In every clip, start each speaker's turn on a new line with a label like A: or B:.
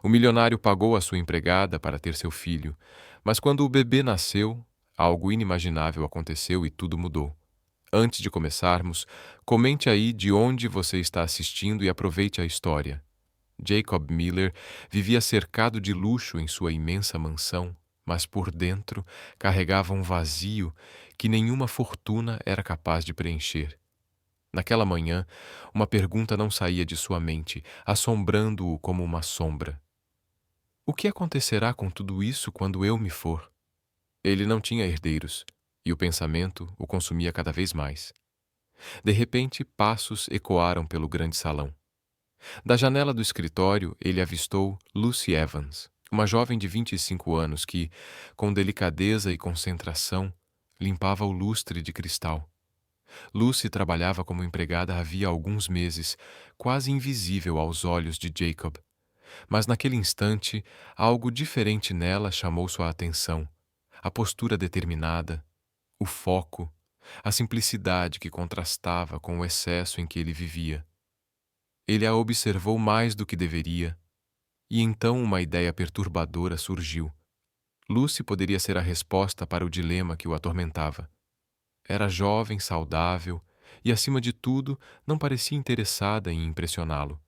A: O milionário pagou a sua empregada para ter seu filho, mas quando o bebê nasceu, algo inimaginável aconteceu e tudo mudou. Antes de começarmos, comente aí de onde você está assistindo e aproveite a história. Jacob Miller vivia cercado de luxo em sua imensa mansão, mas por dentro carregava um vazio que nenhuma fortuna era capaz de preencher. Naquela manhã, uma pergunta não saía de sua mente, assombrando-o como uma sombra. O que acontecerá com tudo isso quando eu me for? Ele não tinha herdeiros, e o pensamento o consumia cada vez mais. De repente, passos ecoaram pelo grande salão. Da janela do escritório, ele avistou Lucy Evans, uma jovem de 25 anos que, com delicadeza e concentração, limpava o lustre de cristal. Lucy trabalhava como empregada havia alguns meses, quase invisível aos olhos de Jacob. Mas naquele instante, algo diferente nela chamou sua atenção. A postura determinada, o foco, a simplicidade que contrastava com o excesso em que ele vivia. Ele a observou mais do que deveria, e então uma ideia perturbadora surgiu. Lucy poderia ser a resposta para o dilema que o atormentava. Era jovem, saudável e, acima de tudo, não parecia interessada em impressioná-lo.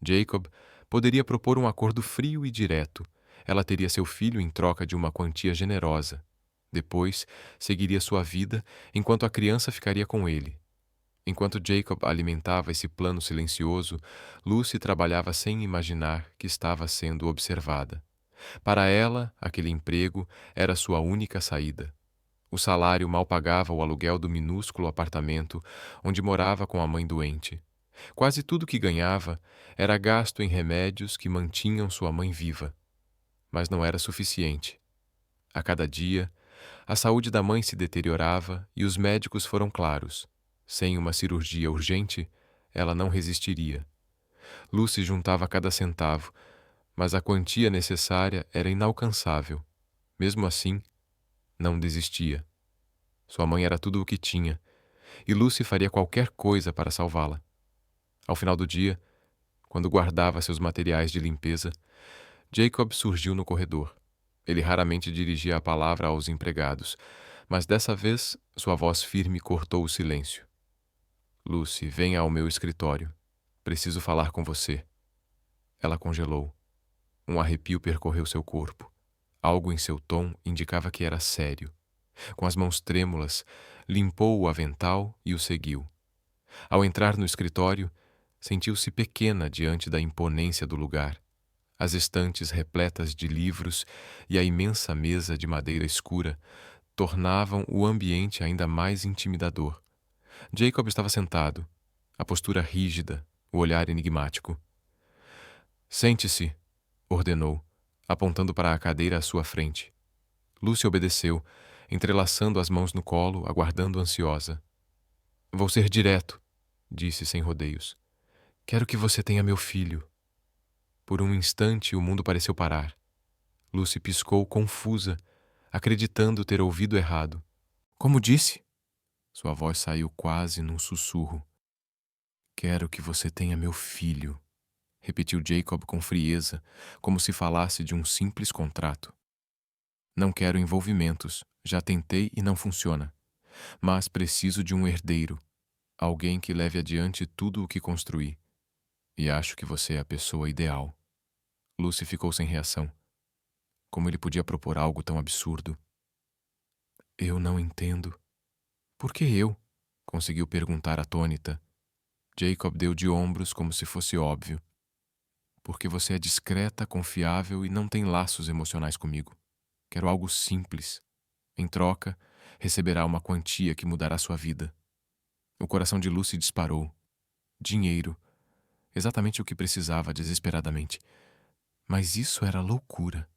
A: Jacob poderia propor um acordo frio e direto. Ela teria seu filho em troca de uma quantia generosa. Depois, seguiria sua vida, enquanto a criança ficaria com ele. Enquanto Jacob alimentava esse plano silencioso, Lucy trabalhava sem imaginar que estava sendo observada. Para ela, aquele emprego era sua única saída. O salário mal pagava o aluguel do minúsculo apartamento onde morava com a mãe doente. Quase tudo que ganhava era gasto em remédios que mantinham sua mãe viva. Mas não era suficiente. A cada dia, a saúde da mãe se deteriorava e os médicos foram claros. Sem uma cirurgia urgente, ela não resistiria. Lucy juntava cada centavo, mas a quantia necessária era inalcançável. Mesmo assim, não desistia. Sua mãe era tudo o que tinha, e Lucy faria qualquer coisa para salvá-la. Ao final do dia, quando guardava seus materiais de limpeza, Jacob surgiu no corredor. Ele raramente dirigia a palavra aos empregados, mas dessa vez sua voz firme cortou o silêncio. Lucy, venha ao meu escritório. Preciso falar com você. Ela congelou. Um arrepio percorreu seu corpo. Algo em seu tom indicava que era sério. Com as mãos trêmulas, limpou o avental e o seguiu. Ao entrar no escritório, sentiu-se pequena diante da imponência do lugar. As estantes repletas de livros e a imensa mesa de madeira escura tornavam o ambiente ainda mais intimidador. Jacob estava sentado, a postura rígida, o olhar enigmático. Sente-se, ordenou, apontando para a cadeira à sua frente. Lucy obedeceu, entrelaçando as mãos no colo, aguardando ansiosa. Vou ser direto, disse sem rodeios. Quero que você tenha meu filho. Por um instante o mundo pareceu parar. Lucy piscou confusa, acreditando ter ouvido errado. Como disse? Sua voz saiu quase num sussurro. Quero que você tenha meu filho, repetiu Jacob com frieza, como se falasse de um simples contrato. Não quero envolvimentos, já tentei e não funciona. Mas preciso de um herdeiro, alguém que leve adiante tudo o que construí. E acho que você é a pessoa ideal. Lucy ficou sem reação. Como ele podia propor algo tão absurdo? Eu não entendo. Por que eu? Conseguiu perguntar atônita. Jacob deu de ombros como se fosse óbvio. Porque você é discreta, confiável e não tem laços emocionais comigo. Quero algo simples. Em troca, receberá uma quantia que mudará sua vida. O coração de Lucy disparou. Dinheiro. Exatamente o que precisava desesperadamente. Mas isso era loucura.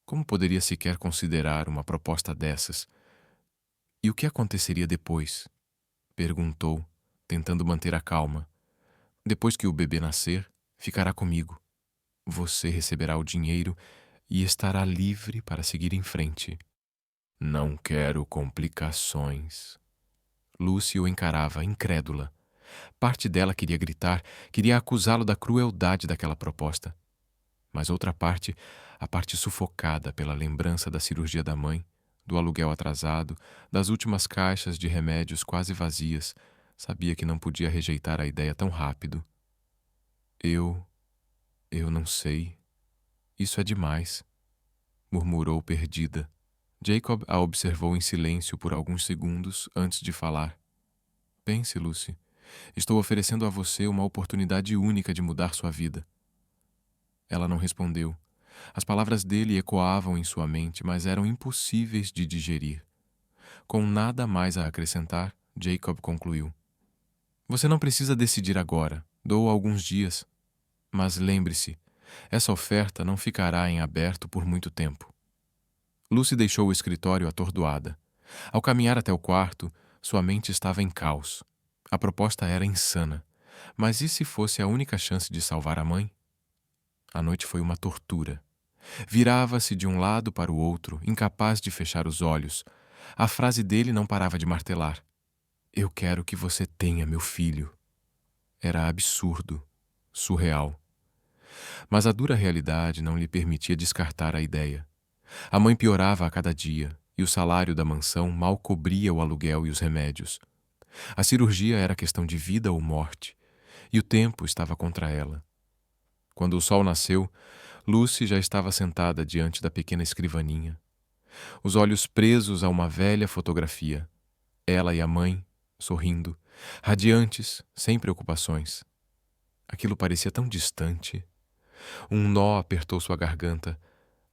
A: Como poderia sequer considerar uma proposta dessas? E o que aconteceria depois? Perguntou, tentando manter a calma. Depois que o bebê nascer, ficará comigo. Você receberá o dinheiro e estará livre para seguir em frente. Não quero complicações. Lucy o encarava, incrédula. Parte dela queria gritar, queria acusá-lo da crueldade daquela proposta. mas outra parte, a parte sufocada pela lembrança da cirurgia da mãe, do aluguel atrasado, das últimas caixas de remédios quase vazias, sabia que não podia rejeitar a ideia tão rápido. Eu não sei. Isso é demais, murmurou perdida. Jacob a observou em silêncio por alguns segundos antes de falar. Pense, Lucy. Estou oferecendo a você uma oportunidade única de mudar sua vida. Ela não respondeu. As palavras dele ecoavam em sua mente, mas eram impossíveis de digerir. Com nada mais a acrescentar, Jacob concluiu. Você não precisa decidir agora. Dou alguns dias. Mas lembre-se, essa oferta não ficará em aberto por muito tempo. Lucy deixou o escritório atordoada. Ao caminhar até o quarto, sua mente estava em caos. A proposta era insana. Mas e se fosse a única chance de salvar a mãe? A noite foi uma tortura. Virava-se de um lado para o outro, incapaz de fechar os olhos. A frase dele não parava de martelar. Eu quero que você tenha meu filho. Era absurdo, surreal. Mas a dura realidade não lhe permitia descartar a ideia. A mãe piorava a cada dia, e o salário da mansão mal cobria o aluguel e os remédios. A cirurgia era questão de vida ou morte, e o tempo estava contra ela. Quando o sol nasceu, Lucy já estava sentada diante da pequena escrivaninha, os olhos presos a uma velha fotografia. Ela e a mãe, sorrindo, radiantes, sem preocupações. Aquilo parecia tão distante. Um nó apertou sua garganta.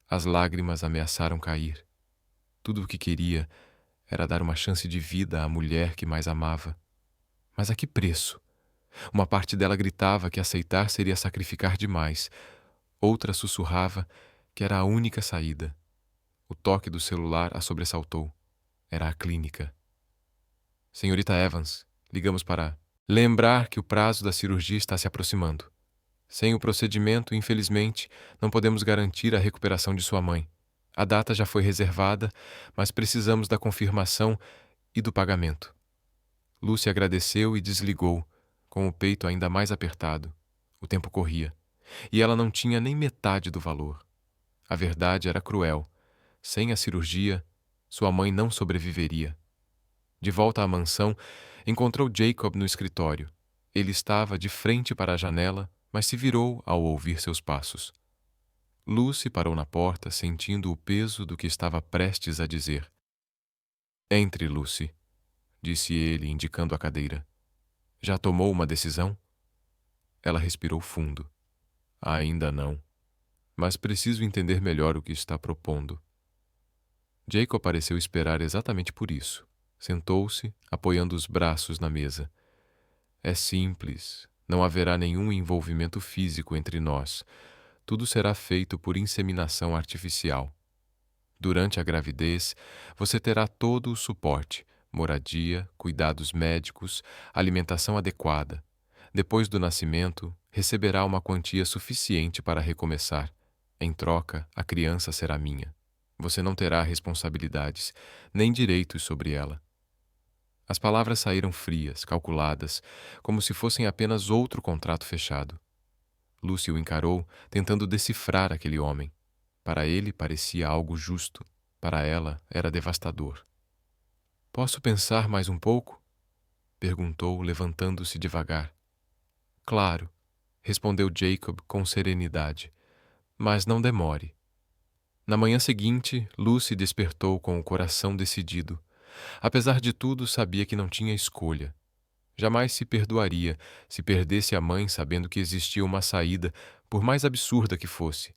A: As lágrimas ameaçaram cair. Tudo o que queria era dar uma chance de vida à mulher que mais amava. Mas a que preço? Uma parte dela gritava que aceitar seria sacrificar demais. Outra sussurrava que era a única saída. O toque do celular a sobressaltou. Era a clínica. Senhorita Evans, ligamos para lembrar que o prazo da cirurgia está se aproximando. Sem o procedimento, infelizmente, não podemos garantir a recuperação de sua mãe. A data já foi reservada, mas precisamos da confirmação e do pagamento. Lucy agradeceu e desligou, com o peito ainda mais apertado. O tempo corria, e ela não tinha nem metade do valor. A verdade era cruel. Sem a cirurgia, sua mãe não sobreviveria. De volta à mansão, encontrou Jacob no escritório. Ele estava de frente para a janela, mas se virou ao ouvir seus passos. Lucy parou na porta, sentindo o peso do que estava prestes a dizer. Entre, Lucy, disse ele, indicando a cadeira. Já tomou uma decisão? Ela respirou fundo. Ainda não. Mas preciso entender melhor o que está propondo. Jacob pareceu esperar exatamente por isso. Sentou-se, apoiando os braços na mesa. É simples. Não haverá nenhum envolvimento físico entre nós. Tudo será feito por inseminação artificial. Durante a gravidez, você terá todo o suporte: moradia, cuidados médicos, alimentação adequada. Depois do nascimento, receberá uma quantia suficiente para recomeçar. Em troca, a criança será minha. Você não terá responsabilidades, nem direitos sobre ela. As palavras saíram frias, calculadas, como se fossem apenas outro contrato fechado. Lucy o encarou, tentando decifrar aquele homem. Para ele parecia algo justo, para ela era devastador. Posso pensar mais um pouco? Perguntou, levantando-se devagar. Claro, respondeu Jacob com serenidade, mas não demore. Na manhã seguinte, Lucy despertou com o coração decidido. Apesar de tudo, sabia que não tinha escolha. Jamais se perdoaria se perdesse a mãe sabendo que existia uma saída, por mais absurda que fosse.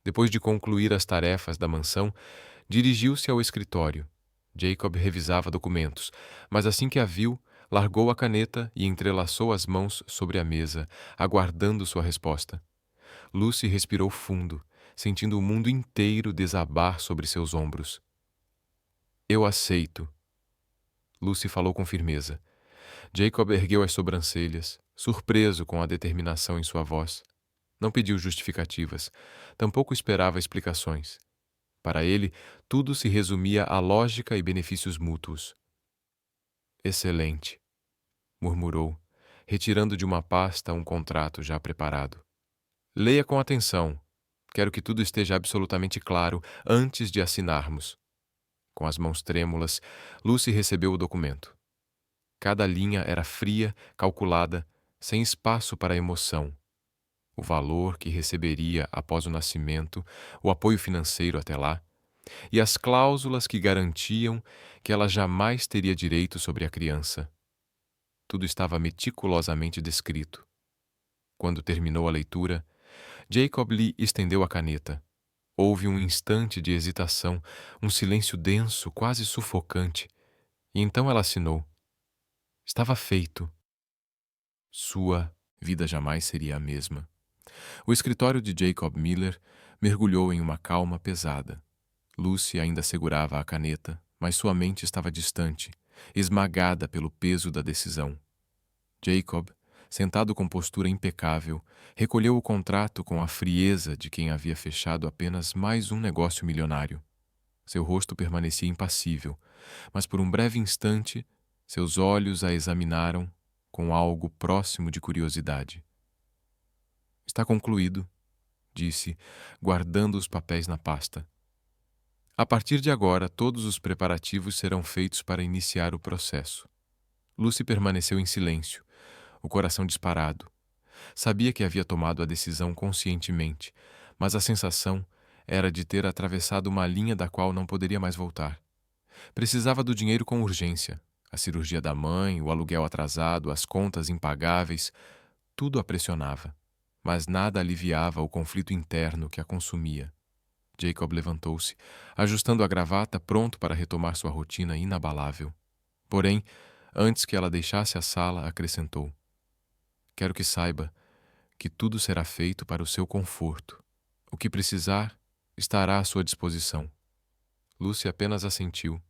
A: Depois de concluir as tarefas da mansão, dirigiu-se ao escritório. Jacob revisava documentos, mas assim que a viu, largou a caneta e entrelaçou as mãos sobre a mesa, aguardando sua resposta. Lucy respirou fundo, sentindo o mundo inteiro desabar sobre seus ombros. Eu aceito. Lucy falou com firmeza. Jacob ergueu as sobrancelhas, surpreso com a determinação em sua voz. Não pediu justificativas, tampouco esperava explicações. Para ele, tudo se resumia a lógica e benefícios mútuos. Excelente, murmurou, retirando de uma pasta um contrato já preparado. Leia com atenção. Quero que tudo esteja absolutamente claro antes de assinarmos. Com as mãos trêmulas, Lucy recebeu o documento. Cada linha era fria, calculada, sem espaço para emoção. O valor que receberia após o nascimento, o apoio financeiro até lá, e as cláusulas que garantiam que ela jamais teria direito sobre a criança. Tudo estava meticulosamente descrito. Quando terminou a leitura, Jacob lhe estendeu a caneta. Houve um instante de hesitação, um silêncio denso, quase sufocante, e então ela assinou. Estava feito. Sua vida jamais seria a mesma. O escritório de Jacob Miller mergulhou em uma calma pesada. Lucy ainda segurava a caneta, mas sua mente estava distante, esmagada pelo peso da decisão. Jacob, sentado com postura impecável, recolheu o contrato com a frieza de quem havia fechado apenas mais um negócio milionário. Seu rosto permanecia impassível, mas por um breve instante, seus olhos a examinaram com algo próximo de curiosidade. Está concluído, disse, guardando os papéis na pasta. A partir de agora, todos os preparativos serão feitos para iniciar o processo. Lucy permaneceu em silêncio, o coração disparado. Sabia que havia tomado a decisão conscientemente, mas a sensação era de ter atravessado uma linha da qual não poderia mais voltar. Precisava do dinheiro com urgência. A cirurgia da mãe, o aluguel atrasado, as contas impagáveis, tudo a pressionava. Mas nada aliviava o conflito interno que a consumia. Jacob levantou-se, ajustando a gravata, pronto para retomar sua rotina inabalável. Porém, antes que ela deixasse a sala, acrescentou: Quero que saiba que tudo será feito para o seu conforto. O que precisar estará à sua disposição. Lucy apenas assentiu.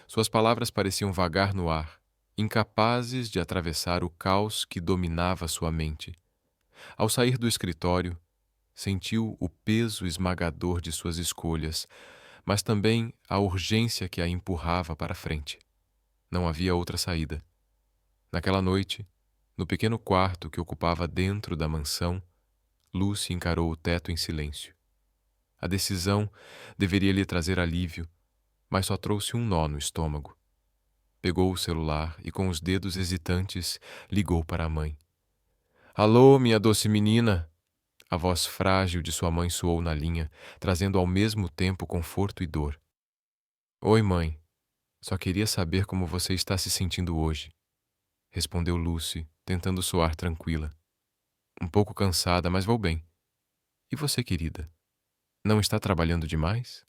A: Suas palavras pareciam vagar no ar, incapazes de atravessar o caos que dominava sua mente. Ao sair do escritório, sentiu o peso esmagador de suas escolhas, mas também a urgência que a empurrava para frente. Não havia outra saída. Naquela noite, no pequeno quarto que ocupava dentro da mansão, Lucy encarou o teto em silêncio. A decisão deveria lhe trazer alívio, mas só trouxe um nó no estômago. Pegou o celular e, com os dedos hesitantes, ligou para a mãe. Alô, minha doce menina! A voz frágil de sua mãe soou na linha, trazendo ao mesmo tempo conforto e dor. Oi, mãe. Só queria saber como você está se sentindo hoje, respondeu Lucy, tentando soar tranquila. Um pouco cansada, mas vou bem. E você, querida? Não está trabalhando demais?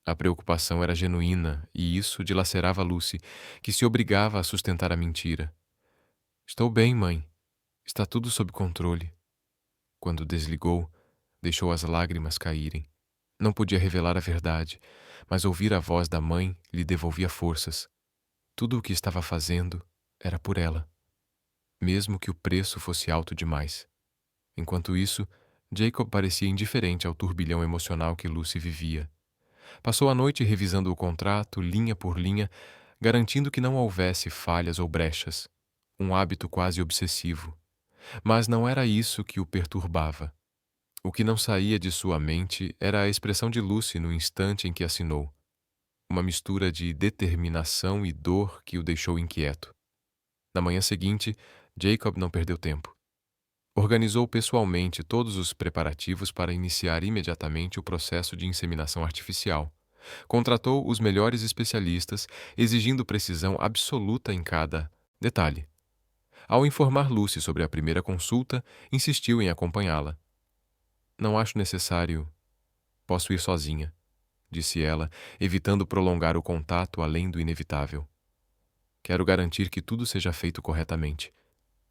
A: A preocupação era genuína e isso dilacerava Lucy, que se obrigava a sustentar a mentira. Estou bem, mãe. Está tudo sob controle. Quando desligou, deixou as lágrimas caírem. Não podia revelar a verdade, mas ouvir a voz da mãe lhe devolvia forças. Tudo o que estava fazendo era por ela, mesmo que o preço fosse alto demais. Enquanto isso, Jacob parecia indiferente ao turbilhão emocional que Lucy vivia. Passou a noite revisando o contrato, linha por linha, garantindo que não houvesse falhas ou brechas. Um hábito quase obsessivo. Mas não era isso que o perturbava. O que não saía de sua mente era a expressão de Lucy no instante em que assinou. Uma mistura de determinação e dor que o deixou inquieto. Na manhã seguinte, Jacob não perdeu tempo. Organizou pessoalmente todos os preparativos para iniciar imediatamente o processo de inseminação artificial. Contratou os melhores especialistas, exigindo precisão absoluta em cada detalhe. Ao informar Lucy sobre a primeira consulta, insistiu em acompanhá-la. Não acho necessário. Posso ir sozinha, disse ela, evitando prolongar o contato além do inevitável. Quero garantir que tudo seja feito corretamente,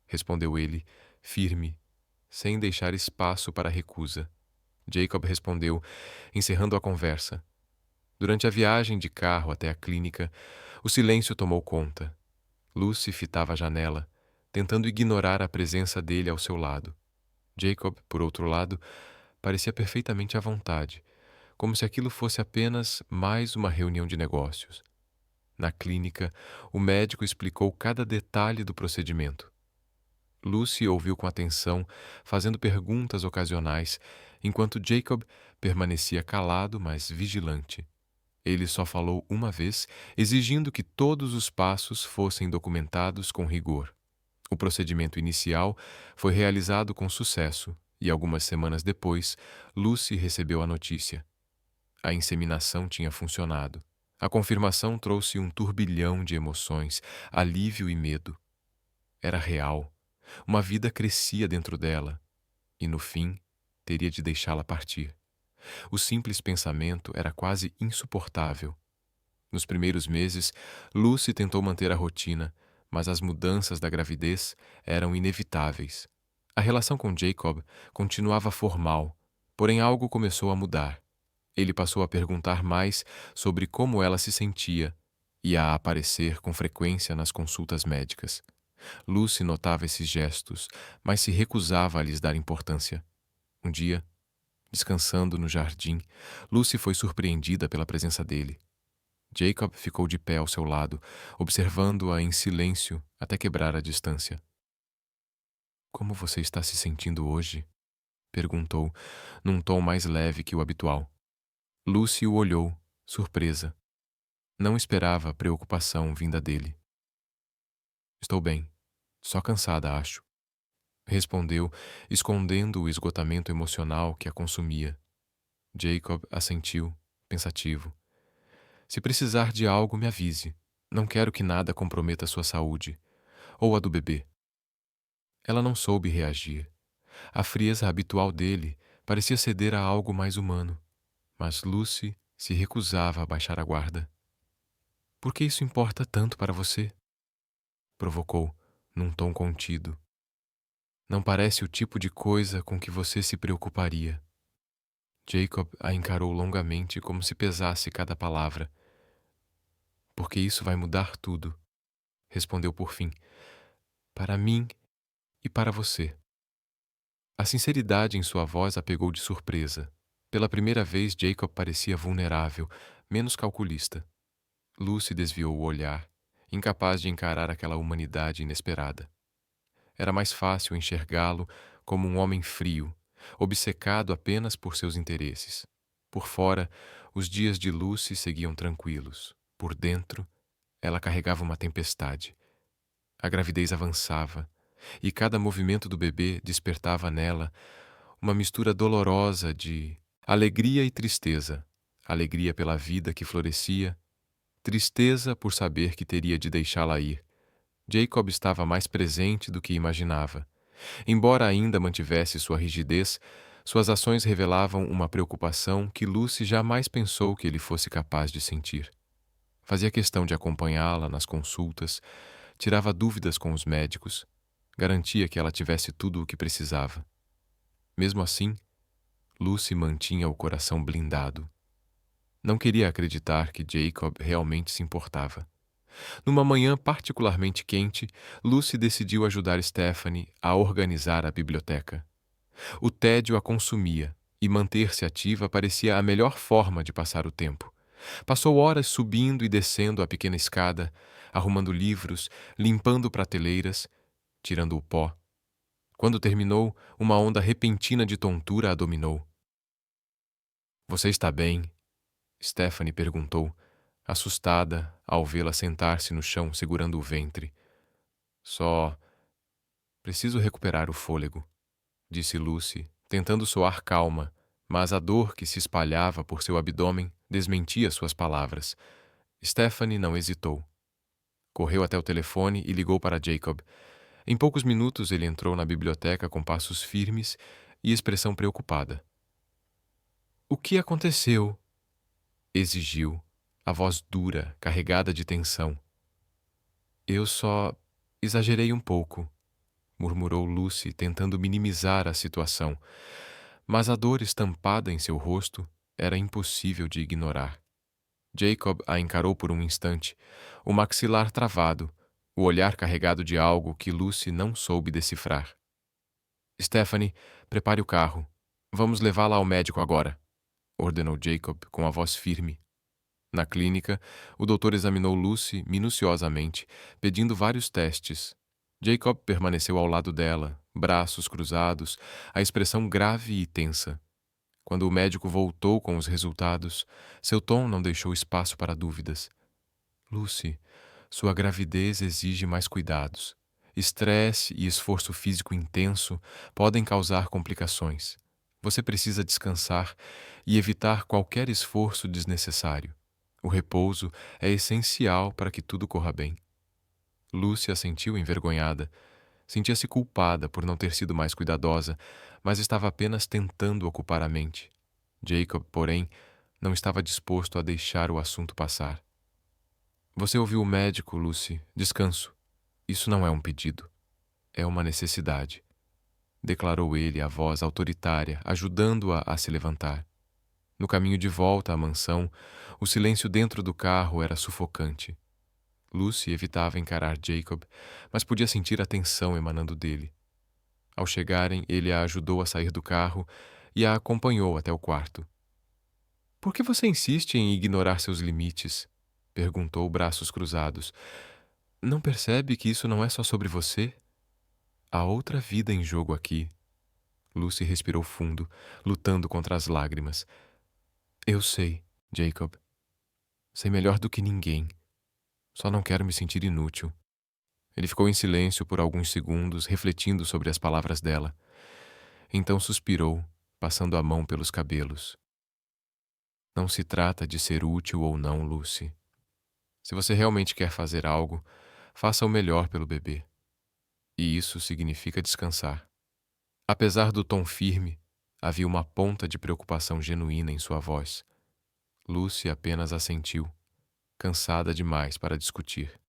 A: respondeu ele, firme, sem deixar espaço para recusa. Jacob respondeu, encerrando a conversa. Durante a viagem de carro até a clínica, o silêncio tomou conta. Lucy fitava a janela, tentando ignorar a presença dele ao seu lado. Jacob, por outro lado, parecia perfeitamente à vontade, como se aquilo fosse apenas mais uma reunião de negócios. Na clínica, o médico explicou cada detalhe do procedimento. Lucy ouviu com atenção, fazendo perguntas ocasionais, enquanto Jacob permanecia calado, mas vigilante. Ele só falou uma vez, exigindo que todos os passos fossem documentados com rigor. O procedimento inicial foi realizado com sucesso e, algumas semanas depois, Lucy recebeu a notícia. A inseminação tinha funcionado. A confirmação trouxe um turbilhão de emoções, alívio e medo. Era real. Uma vida crescia dentro dela e, no fim, teria de deixá-la partir. O simples pensamento era quase insuportável. Nos primeiros meses, Lucy tentou manter a rotina, mas as mudanças da gravidez eram inevitáveis. A relação com Jacob continuava formal, porém algo começou a mudar. Ele passou a perguntar mais sobre como ela se sentia e a aparecer com frequência nas consultas médicas. Lucy notava esses gestos, mas se recusava a lhes dar importância. Um dia, descansando no jardim, Lucy foi surpreendida pela presença dele. Jacob ficou de pé ao seu lado, observando-a em silêncio até quebrar a distância. "Como você está se sentindo hoje?" perguntou, num tom mais leve que o habitual. Lucy o olhou, surpresa. Não esperava preocupação vinda dele. "Estou bem. Só cansada, acho", respondeu, escondendo o esgotamento emocional que a consumia. Jacob assentiu, pensativo. "Se precisar de algo, me avise. Não quero que nada comprometa sua saúde. Ou a do bebê." Ela não soube reagir. A frieza habitual dele parecia ceder a algo mais humano. Mas Lucy se recusava a baixar a guarda. "Por que isso importa tanto para você?" provocou, num tom contido. "Não parece o tipo de coisa com que você se preocuparia." Jacob a encarou longamente como se pesasse cada palavra. "Porque isso vai mudar tudo", respondeu por fim. "Para mim e para você." A sinceridade em sua voz a pegou de surpresa. Pela primeira vez, Jacob parecia vulnerável, menos calculista. Lucy desviou o olhar, incapaz de encarar aquela humanidade inesperada. Era mais fácil enxergá-lo como um homem frio, obcecado apenas por seus interesses. Por fora, os dias de Lucy seguiam tranquilos. Por dentro, ela carregava uma tempestade. A gravidez avançava, e cada movimento do bebê despertava nela uma mistura dolorosa de alegria e tristeza. Alegria pela vida que florescia, tristeza por saber que teria de deixá-la ir. Jacob estava mais presente do que imaginava. Embora ainda mantivesse sua rigidez, suas ações revelavam uma preocupação que Lucy jamais pensou que ele fosse capaz de sentir. Fazia questão de acompanhá-la nas consultas, tirava dúvidas com os médicos, garantia que ela tivesse tudo o que precisava. Mesmo assim, Lucy mantinha o coração blindado. Não queria acreditar que Jacob realmente se importava. Numa manhã particularmente quente, Lucy decidiu ajudar Stephanie a organizar a biblioteca. O tédio a consumia e manter-se ativa parecia a melhor forma de passar o tempo. Passou horas subindo e descendo a pequena escada, arrumando livros, limpando prateleiras, tirando o pó. Quando terminou, uma onda repentina de tontura a dominou. "Você está bem?" Stephanie perguntou, assustada ao vê-la sentar-se no chão segurando o ventre. "Só preciso recuperar o fôlego", disse Lucy, tentando soar calma, mas a dor que se espalhava por seu abdômen desmentia suas palavras. Stephanie não hesitou. Correu até o telefone e ligou para Jacob. Em poucos minutos ele entrou na biblioteca com passos firmes e expressão preocupada. "O que aconteceu?" exigiu, a voz dura, carregada de tensão. "Eu só exagerei um pouco", murmurou Lucy, tentando minimizar a situação, mas a dor estampada em seu rosto era impossível de ignorar. Jacob a encarou por um instante, o maxilar travado, o olhar carregado de algo que Lucy não soube decifrar. "Stephanie, prepare o carro. Vamos levá-la ao médico agora", ordenou Jacob com a voz firme. Na clínica, o doutor examinou Lucy minuciosamente, pedindo vários testes. Jacob permaneceu ao lado dela, braços cruzados, a expressão grave e tensa. Quando o médico voltou com os resultados, seu tom não deixou espaço para dúvidas. Lucy, sua gravidez exige mais cuidados. Estresse e esforço físico intenso podem causar complicações. Você precisa descansar e evitar qualquer esforço desnecessário. O repouso é essencial para que tudo corra bem. Lucy assentiu envergonhada. Sentia-se culpada por não ter sido mais cuidadosa, mas estava apenas tentando ocupar a mente. Jacob, porém, não estava disposto a deixar o assunto passar. Você ouviu o médico, Lucy. Descanso. Isso não é um pedido. É uma necessidade, declarou ele, a voz autoritária, ajudando-a a se levantar. No caminho de volta à mansão, o silêncio dentro do carro era sufocante. Lucy evitava encarar Jacob, mas podia sentir a tensão emanando dele. Ao chegarem, ele a ajudou a sair do carro e a acompanhou até o quarto. Por que você insiste em ignorar seus limites? Perguntou, braços cruzados. Não percebe que isso não é só sobre você? Há outra vida em jogo aqui. Lucy respirou fundo, lutando contra as lágrimas. Eu sei, Jacob. Sei melhor do que ninguém. Só não quero me sentir inútil. Ele ficou em silêncio por alguns segundos, refletindo sobre as palavras dela. Então suspirou, passando a mão pelos cabelos. Não se trata de ser útil ou não, Lucy. Se você realmente quer fazer algo, faça o melhor pelo bebê. E isso significa descansar. Apesar do tom firme, havia uma ponta de preocupação genuína em sua voz. Lucy apenas assentiu, cansada demais para discutir.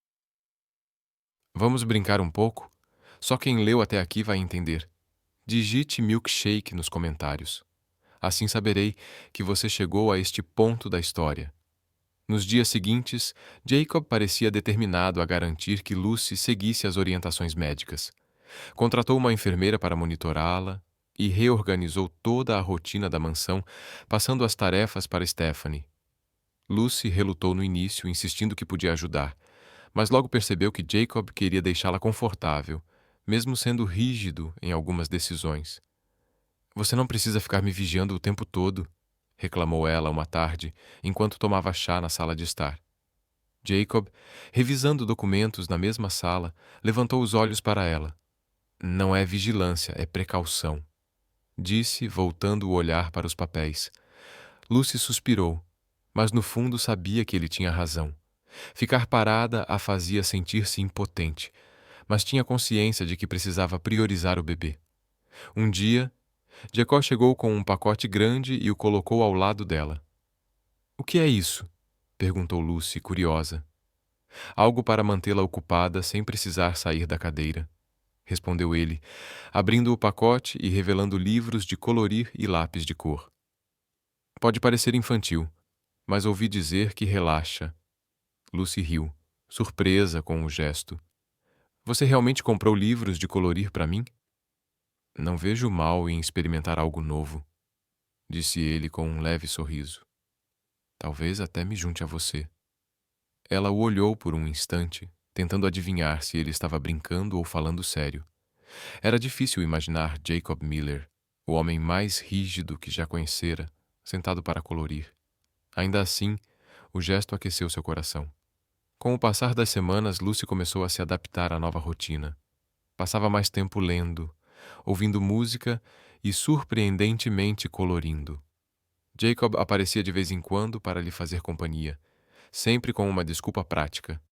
A: Vamos brincar um pouco? Só quem leu até aqui vai entender. Digite milkshake nos comentários. Assim saberei que você chegou a este ponto da história. Nos dias seguintes, Jacob parecia determinado a garantir que Lucy seguisse as orientações médicas. Contratou uma enfermeira para monitorá-la e reorganizou toda a rotina da mansão, passando as tarefas para Stephanie. Lucy relutou no início, insistindo que podia ajudar, mas logo percebeu que Jacob queria deixá-la confortável, mesmo sendo rígido em algumas decisões. Você não precisa ficar me vigiando o tempo todo, reclamou ela uma tarde, enquanto tomava chá na sala de estar. Jacob, revisando documentos na mesma sala, levantou os olhos para ela. Não é vigilância, é precaução, disse, voltando o olhar para os papéis. Lucy suspirou, mas no fundo sabia que ele tinha razão. Ficar parada a fazia sentir-se impotente, mas tinha consciência de que precisava priorizar o bebê. Um dia, Jacob chegou com um pacote grande e o colocou ao lado dela. O que é isso? Perguntou Lucy, curiosa. Algo para mantê-la ocupada sem precisar sair da cadeira, respondeu ele, abrindo o pacote e revelando livros de colorir e lápis de cor. Pode parecer infantil, mas ouvi dizer que relaxa. Lucy riu, surpresa com o gesto. Você realmente comprou livros de colorir para mim? Não vejo mal em experimentar algo novo, disse ele com um leve sorriso. Talvez até me junte a você. Ela o olhou por um instante, tentando adivinhar se ele estava brincando ou falando sério. Era difícil imaginar Jacob Miller, o homem mais rígido que já conhecera, sentado para colorir. Ainda assim, o gesto aqueceu seu coração. Com o passar das semanas, Lucy começou a se adaptar à nova rotina. Passava mais tempo lendo, ouvindo música e surpreendentemente colorindo. Jacob aparecia de vez em quando para lhe fazer companhia, sempre com uma desculpa prática.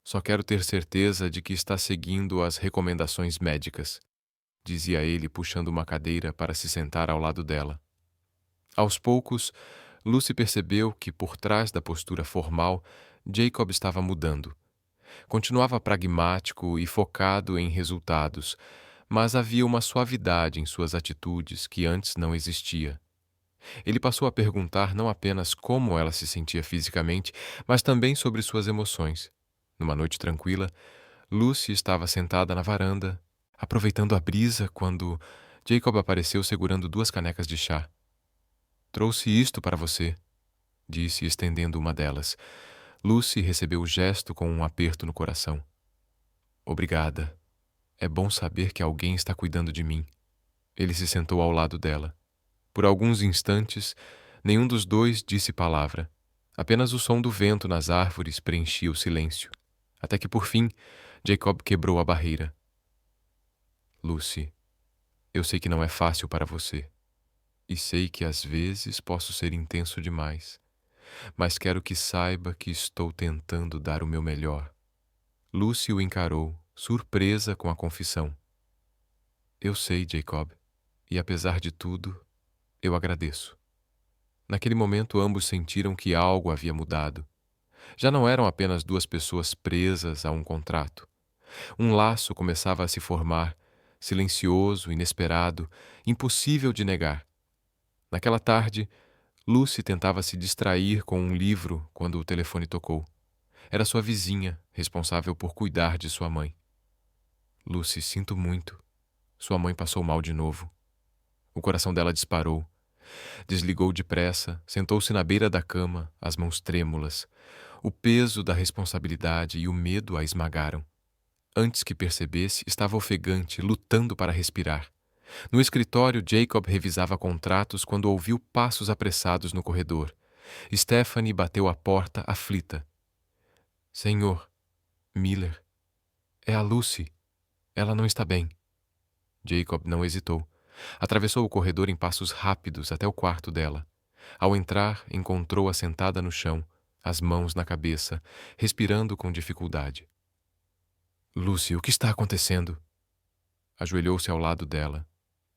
A: Só quero ter certeza de que está seguindo as recomendações médicas, dizia ele, puxando uma cadeira para se sentar ao lado dela. Aos poucos, Lucy percebeu que, por trás da postura formal, Jacob estava mudando. Continuava pragmático e focado em resultados, mas havia uma suavidade em suas atitudes que antes não existia. Ele passou a perguntar não apenas como ela se sentia fisicamente, mas também sobre suas emoções. Numa noite tranquila, Lucy estava sentada na varanda, aproveitando a brisa, quando Jacob apareceu segurando 2 canecas de chá. Trouxe isto para você, disse, estendendo uma delas. Lucy recebeu o gesto com um aperto no coração. Obrigada, É bom saber que alguém está cuidando de mim. Ele se sentou ao lado dela. Por alguns instantes, nenhum dos dois disse palavra. Apenas o som do vento nas árvores preenchia o silêncio. Até que, por fim, Jacob quebrou a barreira. Lucy, eu sei que não é fácil para você. E sei que às vezes posso ser intenso demais. Mas quero que saiba que estou tentando dar o meu melhor. Lucy o encarou, surpresa com a confissão. Eu sei, Jacob, e apesar de tudo, eu agradeço. Naquele momento, ambos sentiram que algo havia mudado. Já não eram apenas duas pessoas presas a um contrato. Um laço começava a se formar, silencioso, inesperado, impossível de negar. Naquela tarde, Lucy tentava se distrair com um livro quando o telefone tocou. Era sua vizinha, responsável por cuidar de sua mãe. Lucy, sinto muito. Sua mãe passou mal de novo. O coração dela disparou. Desligou depressa, sentou-se na beira da cama, as mãos trêmulas. O peso da responsabilidade e o medo a esmagaram. Antes que percebesse, estava ofegante, lutando para respirar. No escritório, Jacob revisava contratos quando ouviu passos apressados no corredor. Stephanie bateu à porta, aflita. Senhor, Miller, é a Lucy. Ela não está bem. Jacob não hesitou. Atravessou o corredor em passos rápidos até o quarto dela. Ao entrar, encontrou-a sentada no chão, as mãos na cabeça, respirando com dificuldade. Lucy, o que está acontecendo? Ajoelhou-se ao lado dela.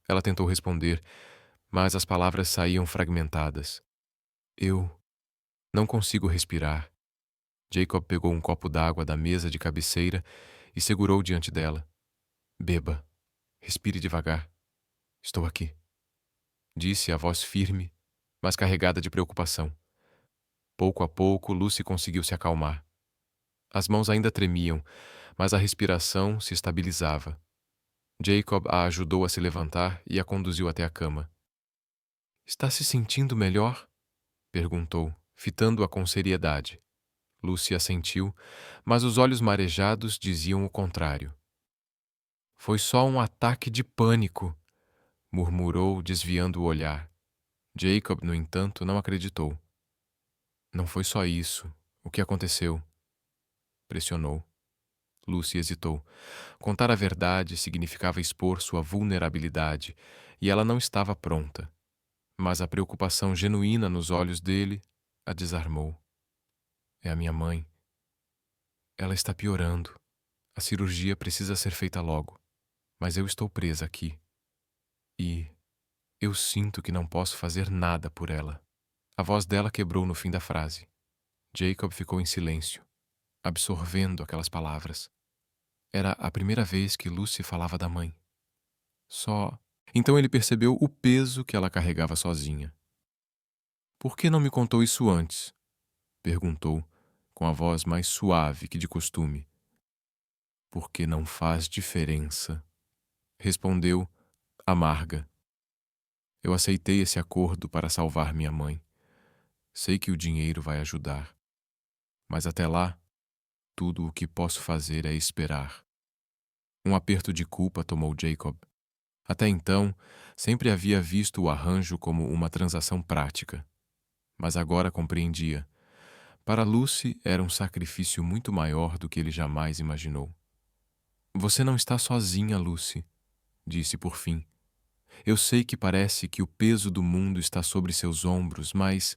A: Ela tentou responder, mas as palavras saíam fragmentadas. Eu não consigo respirar. Jacob pegou um copo d'água da mesa de cabeceira e segurou diante dela. Beba. Respire devagar. Estou aqui. Disse a voz firme, mas carregada de preocupação. Pouco a pouco, Lucy conseguiu se acalmar. As mãos ainda tremiam, mas a respiração se estabilizava. Jacob a ajudou a se levantar e a conduziu até a cama. Está se sentindo melhor? Perguntou, fitando-a com seriedade. Lucy assentiu, mas os olhos marejados diziam o contrário. Foi só um ataque de pânico, murmurou, desviando o olhar. Jacob, no entanto, não acreditou. Não foi só isso. O que aconteceu? Pressionou. Lucy hesitou. Contar a verdade significava expor sua vulnerabilidade, e ela não estava pronta. Mas a preocupação genuína nos olhos dele a desarmou. É a minha mãe. Ela está piorando. A cirurgia precisa ser feita logo. Mas eu estou presa aqui. E eu sinto que não posso fazer nada por ela. A voz dela quebrou no fim da frase. Jacob ficou em silêncio, absorvendo aquelas palavras. Era a primeira vez que Lucy falava da mãe. Só... Então ele percebeu o peso que ela carregava sozinha. Por que não me contou isso antes? Perguntou, com a voz mais suave que de costume. Porque não faz diferença. Respondeu, amarga. Eu aceitei esse acordo para salvar minha mãe. Sei que o dinheiro vai ajudar. Mas até lá, tudo o que posso fazer é esperar. Um aperto de culpa tomou Jacob. Até então, sempre havia visto o arranjo como uma transação prática. Mas agora compreendia. Para Lucy era um sacrifício muito maior do que ele jamais imaginou. Você não está sozinha, Lucy, disse por fim. Eu sei que parece que o peso do mundo está sobre seus ombros, mas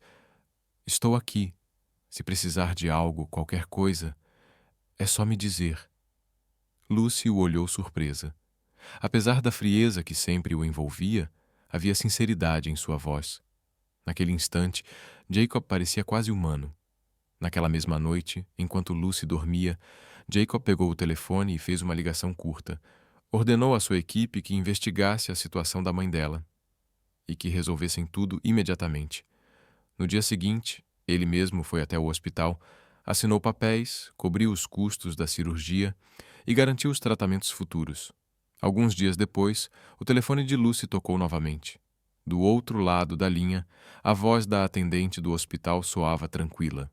A: estou aqui. Se precisar de algo, qualquer coisa, é só me dizer. Lucy o olhou surpresa. Apesar da frieza que sempre o envolvia, havia sinceridade em sua voz. Naquele instante, Jacob parecia quase humano. Naquela mesma noite, enquanto Lucy dormia, Jacob pegou o telefone e fez uma ligação curta. Ordenou à sua equipe que investigasse a situação da mãe dela e que resolvessem tudo imediatamente. No dia seguinte, ele mesmo foi até o hospital, assinou papéis, cobriu os custos da cirurgia e garantiu os tratamentos futuros. Alguns dias depois, o telefone de Lucy tocou novamente. Do outro lado da linha, a voz da atendente do hospital soava tranquila.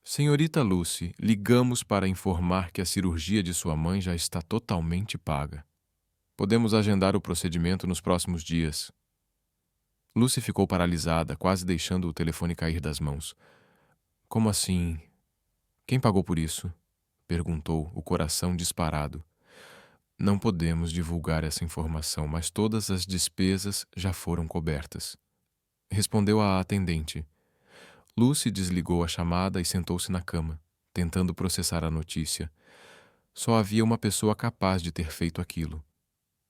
A: Senhorita Lucy, ligamos para informar que a cirurgia de sua mãe já está totalmente paga. Podemos agendar o procedimento nos próximos dias. Lucy ficou paralisada, quase deixando o telefone cair das mãos. Como assim? Quem pagou por isso? Perguntou, o coração disparado. Não podemos divulgar essa informação, mas todas as despesas já foram cobertas. Respondeu a atendente. Lucy desligou a chamada e sentou-se na cama, tentando processar a notícia. Só havia uma pessoa capaz de ter feito aquilo.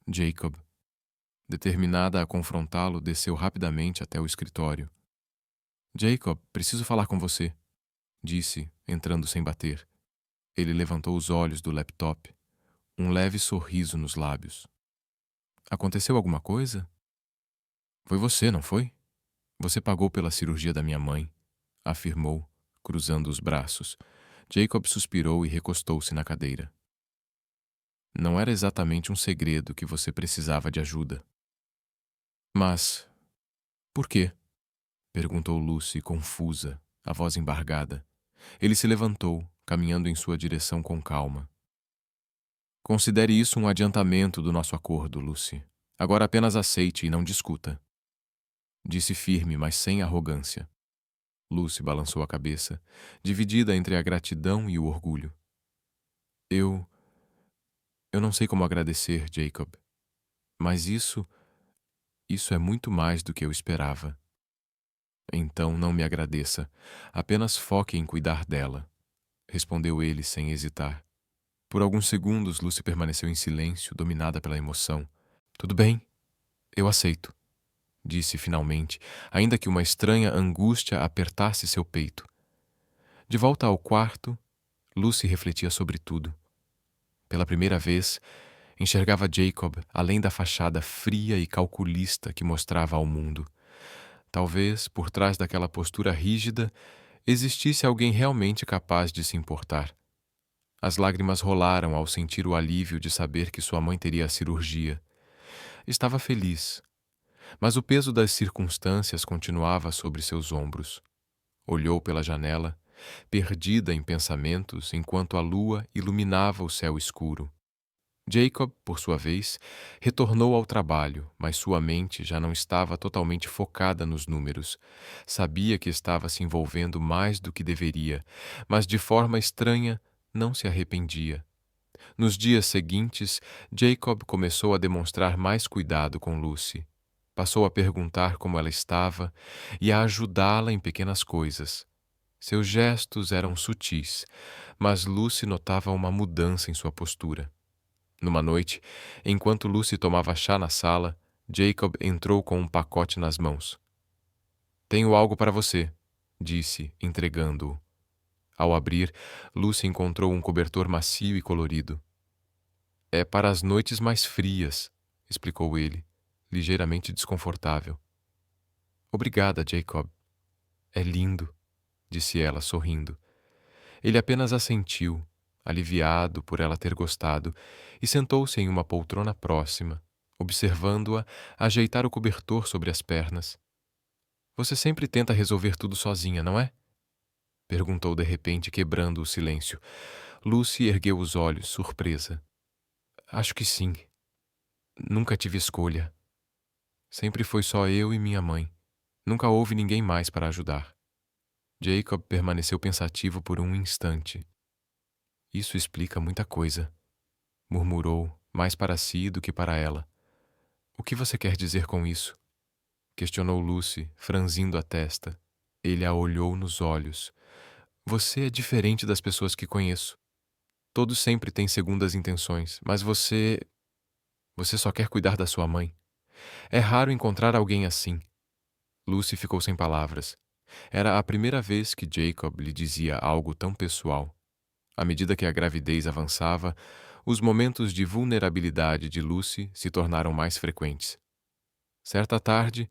A: Jacob. Determinada a confrontá-lo, desceu rapidamente até o escritório. Jacob, preciso falar com você, disse, entrando sem bater. Ele levantou os olhos do laptop, um leve sorriso nos lábios. Aconteceu alguma coisa? Foi você, não foi? Você pagou pela cirurgia da minha mãe, afirmou, cruzando os braços. Jacob suspirou e recostou-se na cadeira. Não era exatamente um segredo que você precisava de ajuda. Mas, por quê? Perguntou Lucy, confusa, a voz embargada. Ele se levantou, caminhando em sua direção com calma. Considere isso um adiantamento do nosso acordo, Lucy. Agora apenas aceite e não discuta. Disse firme, mas sem arrogância. Lucy balançou a cabeça, dividida entre a gratidão e o orgulho. Eu não sei como agradecer, Jacob. Mas isso é muito mais do que eu esperava. Então não me agradeça. Apenas foque em cuidar dela, respondeu ele sem hesitar. Por alguns segundos, Lucy permaneceu em silêncio, dominada pela emoção. Tudo bem, eu aceito, disse finalmente, ainda que uma estranha angústia apertasse seu peito. De volta ao quarto, Lucy refletia sobre tudo. Pela primeira vez, enxergava Jacob além da fachada fria e calculista que mostrava ao mundo. Talvez, por trás daquela postura rígida, existisse alguém realmente capaz de se importar. As lágrimas rolaram ao sentir o alívio de saber que sua mãe teria a cirurgia. Estava feliz, mas o peso das circunstâncias continuava sobre seus ombros. Olhou pela janela, perdida em pensamentos, enquanto a lua iluminava o céu escuro. Jacob, por sua vez, retornou ao trabalho, mas sua mente já não estava totalmente focada nos números. Sabia que estava se envolvendo mais do que deveria, mas de forma estranha não se arrependia. Nos dias seguintes, Jacob começou a demonstrar mais cuidado com Lucy. Passou a perguntar como ela estava e a ajudá-la em pequenas coisas. Seus gestos eram sutis, mas Lucy notava uma mudança em sua postura. Numa noite, enquanto Lucy tomava chá na sala, Jacob entrou com um pacote nas mãos. Tenho algo para você, disse, entregando-o. Ao abrir, Lucy encontrou um cobertor macio e colorido. É para as noites mais frias, explicou ele, ligeiramente desconfortável. Obrigada, Jacob. É lindo, disse ela, sorrindo. Ele apenas assentiu, aliviado por ela ter gostado, e sentou-se em uma poltrona próxima, observando-a ajeitar o cobertor sobre as pernas. Você sempre tenta resolver tudo sozinha, não é? Perguntou de repente, quebrando o silêncio. Lucy ergueu os olhos, surpresa. Acho que sim. Nunca tive escolha. Sempre foi só eu e minha mãe. Nunca houve ninguém mais para ajudar. Jacob permaneceu pensativo por um instante. Isso explica muita coisa, murmurou, mais para si do que para ela. O que você quer dizer com isso? Questionou Lucy, franzindo a testa. Ele a olhou nos olhos. Você é diferente das pessoas que conheço. Todos sempre têm segundas intenções, mas você só quer cuidar da sua mãe. É raro encontrar alguém assim. Lucy ficou sem palavras. Era a primeira vez que Jacob lhe dizia algo tão pessoal. À medida que a gravidez avançava, os momentos de vulnerabilidade de Lucy se tornaram mais frequentes. Certa tarde,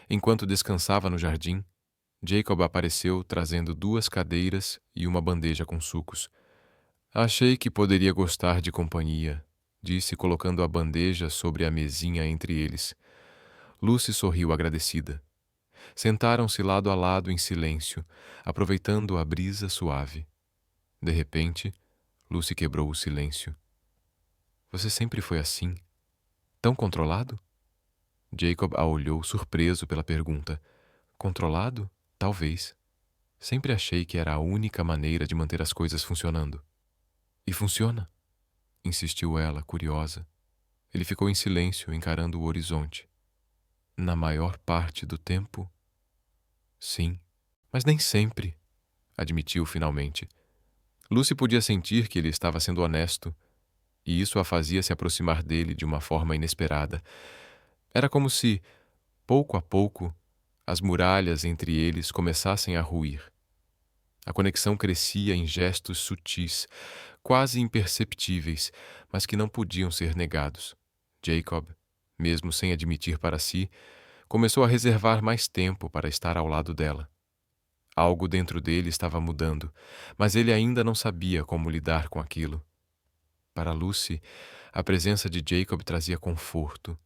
A: enquanto descansava no jardim, Jacob apareceu trazendo 2 cadeiras e uma bandeja com sucos. Achei que poderia gostar de companhia, disse colocando a bandeja sobre a mesinha entre eles. Lucy sorriu agradecida. Sentaram-se lado a lado em silêncio, aproveitando a brisa suave. De repente, Lucy quebrou o silêncio. Você sempre foi assim? Tão controlado? Jacob a olhou surpreso pela pergunta. Controlado? Talvez. Sempre achei que era a única maneira de manter as coisas funcionando. E funciona? Insistiu ela, curiosa. Ele ficou em silêncio, encarando o horizonte. Na maior parte do tempo? Sim, mas nem sempre, admitiu finalmente. Lucy podia sentir que ele estava sendo honesto, e isso a fazia se aproximar dele de uma forma inesperada. Era como se, pouco a pouco, as muralhas entre eles começassem a ruir. A conexão crescia em gestos sutis, quase imperceptíveis, mas que não podiam ser negados. Jacob, mesmo sem admitir para si, começou a reservar mais tempo para estar ao lado dela. Algo dentro dele estava mudando, mas ele ainda não sabia como lidar com aquilo. Para Lucy, a presença de Jacob trazia conforto,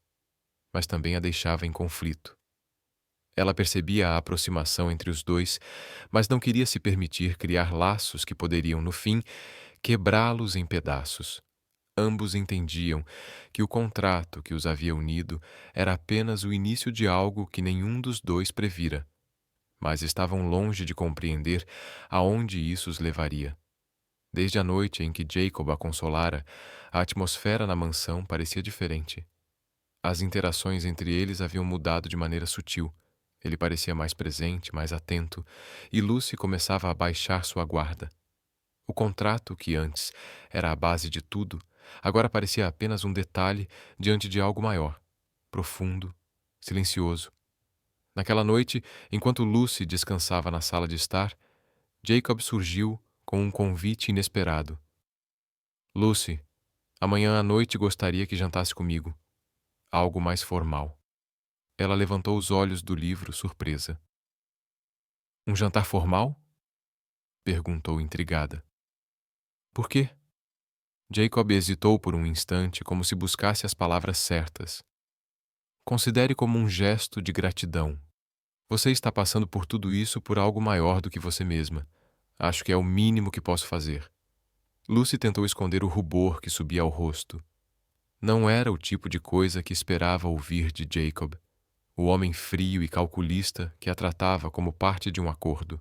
A: mas também a deixava em conflito. Ela percebia a aproximação entre os dois, mas não queria se permitir criar laços que poderiam, no fim, quebrá-los em pedaços. Ambos entendiam que o contrato que os havia unido era apenas o início de algo que nenhum dos dois previra, mas estavam longe de compreender aonde isso os levaria. Desde a noite em que Jacob a consolara, a atmosfera na mansão parecia diferente. As interações entre eles haviam mudado de maneira sutil. Ele parecia mais presente, mais atento, e Lucy começava a baixar sua guarda. O contrato, que antes era a base de tudo, agora parecia apenas um detalhe diante de algo maior, profundo, silencioso. Naquela noite, enquanto Lucy descansava na sala de estar, Jacob surgiu com um convite inesperado. Lucy, amanhã à noite gostaria que jantasse comigo. Algo mais formal. Ela levantou os olhos do livro, surpresa. Um jantar formal? Perguntou intrigada. Por quê? Jacob hesitou por um instante, como se buscasse as palavras certas. Considere como um gesto de gratidão. Você está passando por tudo isso por algo maior do que você mesma. Acho que é o mínimo que posso fazer. Lucy tentou esconder o rubor que subia ao rosto. Não era o tipo de coisa que esperava ouvir de Jacob, o homem frio e calculista que a tratava como parte de um acordo.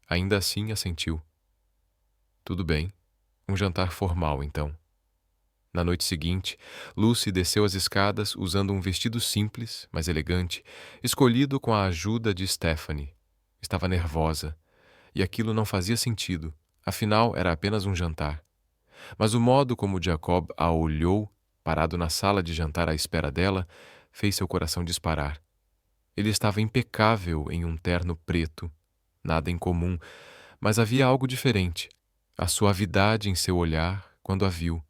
A: Ainda assim assentiu. Tudo bem. Um jantar formal, então. Na noite seguinte, Lucy desceu as escadas usando um vestido simples, mas elegante, escolhido com a ajuda de Stephanie. Estava nervosa, e aquilo não fazia sentido, afinal era apenas um jantar. Mas o modo como Jacob a olhou, parado na sala de jantar à espera dela, fez seu coração disparar. Ele estava impecável em um terno preto, nada incomum, mas havia algo diferente, a suavidade em seu olhar quando a viu.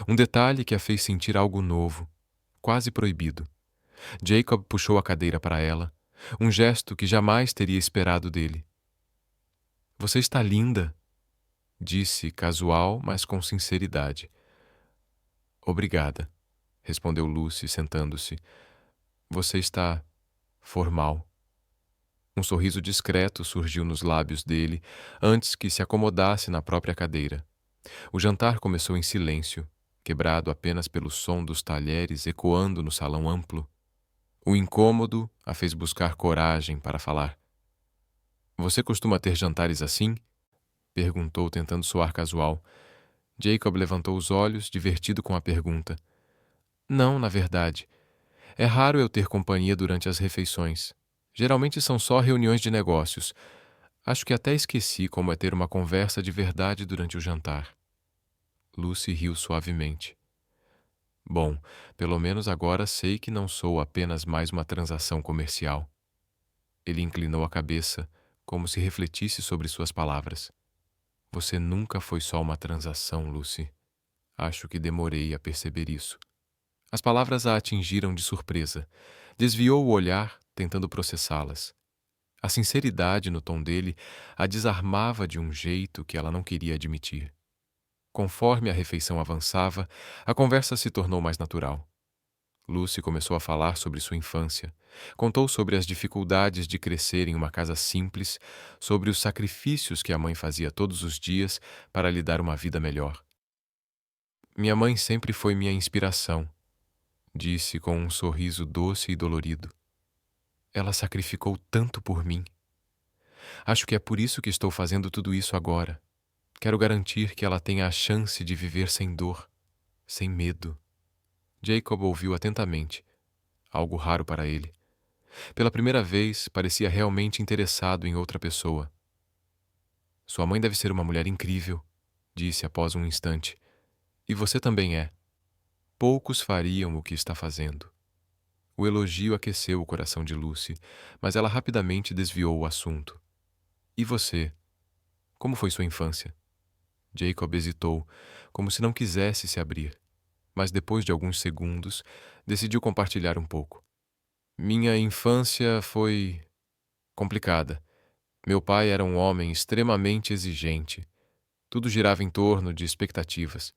A: Um detalhe que a fez sentir algo novo, quase proibido. Jacob puxou a cadeira para ela, um gesto que jamais teria esperado dele. Você está linda, disse, casual, mas com sinceridade. Obrigada, respondeu Lucy, sentando-se. Você está formal. Um sorriso discreto surgiu nos lábios dele antes que se acomodasse na própria cadeira. O jantar começou em silêncio, quebrado apenas pelo som dos talheres ecoando no salão amplo. O incômodo a fez buscar coragem para falar. Você costuma ter jantares assim? Perguntou, tentando soar casual. Jacob levantou os olhos, divertido com a pergunta. Não, na verdade. É raro eu ter companhia durante as refeições. Geralmente são só reuniões de negócios. Acho que até esqueci como é ter uma conversa de verdade durante o jantar. Lucy riu suavemente. Bom, pelo menos agora sei que não sou apenas mais uma transação comercial. Ele inclinou a cabeça, como se refletisse sobre suas palavras. Você nunca foi só uma transação, Lucy. Acho que demorei a perceber isso. As palavras a atingiram de surpresa. Desviou o olhar, tentando processá-las. A sinceridade no tom dele a desarmava de um jeito que ela não queria admitir. Conforme a refeição avançava, a conversa se tornou mais natural. Lucy começou a falar sobre sua infância. Contou sobre as dificuldades de crescer em uma casa simples, sobre os sacrifícios que a mãe fazia todos os dias para lhe dar uma vida melhor. Minha mãe sempre foi minha inspiração, disse com um sorriso doce e dolorido. Ela sacrificou tanto por mim. Acho que é por isso que estou fazendo tudo isso agora. Quero garantir que ela tenha a chance de viver sem dor, sem medo. Jacob ouviu atentamente, algo raro para ele. Pela primeira vez, parecia realmente interessado em outra pessoa. Sua mãe deve ser uma mulher incrível, disse após um instante. E você também é. Poucos fariam o que está fazendo. O elogio aqueceu o coração de Lucy, mas ela rapidamente desviou o assunto. E você? Como foi sua infância? Jacob hesitou, como se não quisesse se abrir, mas depois de alguns segundos, decidiu compartilhar um pouco. Minha infância foi complicada. Meu pai era um homem extremamente exigente. Tudo girava em torno de expectativas.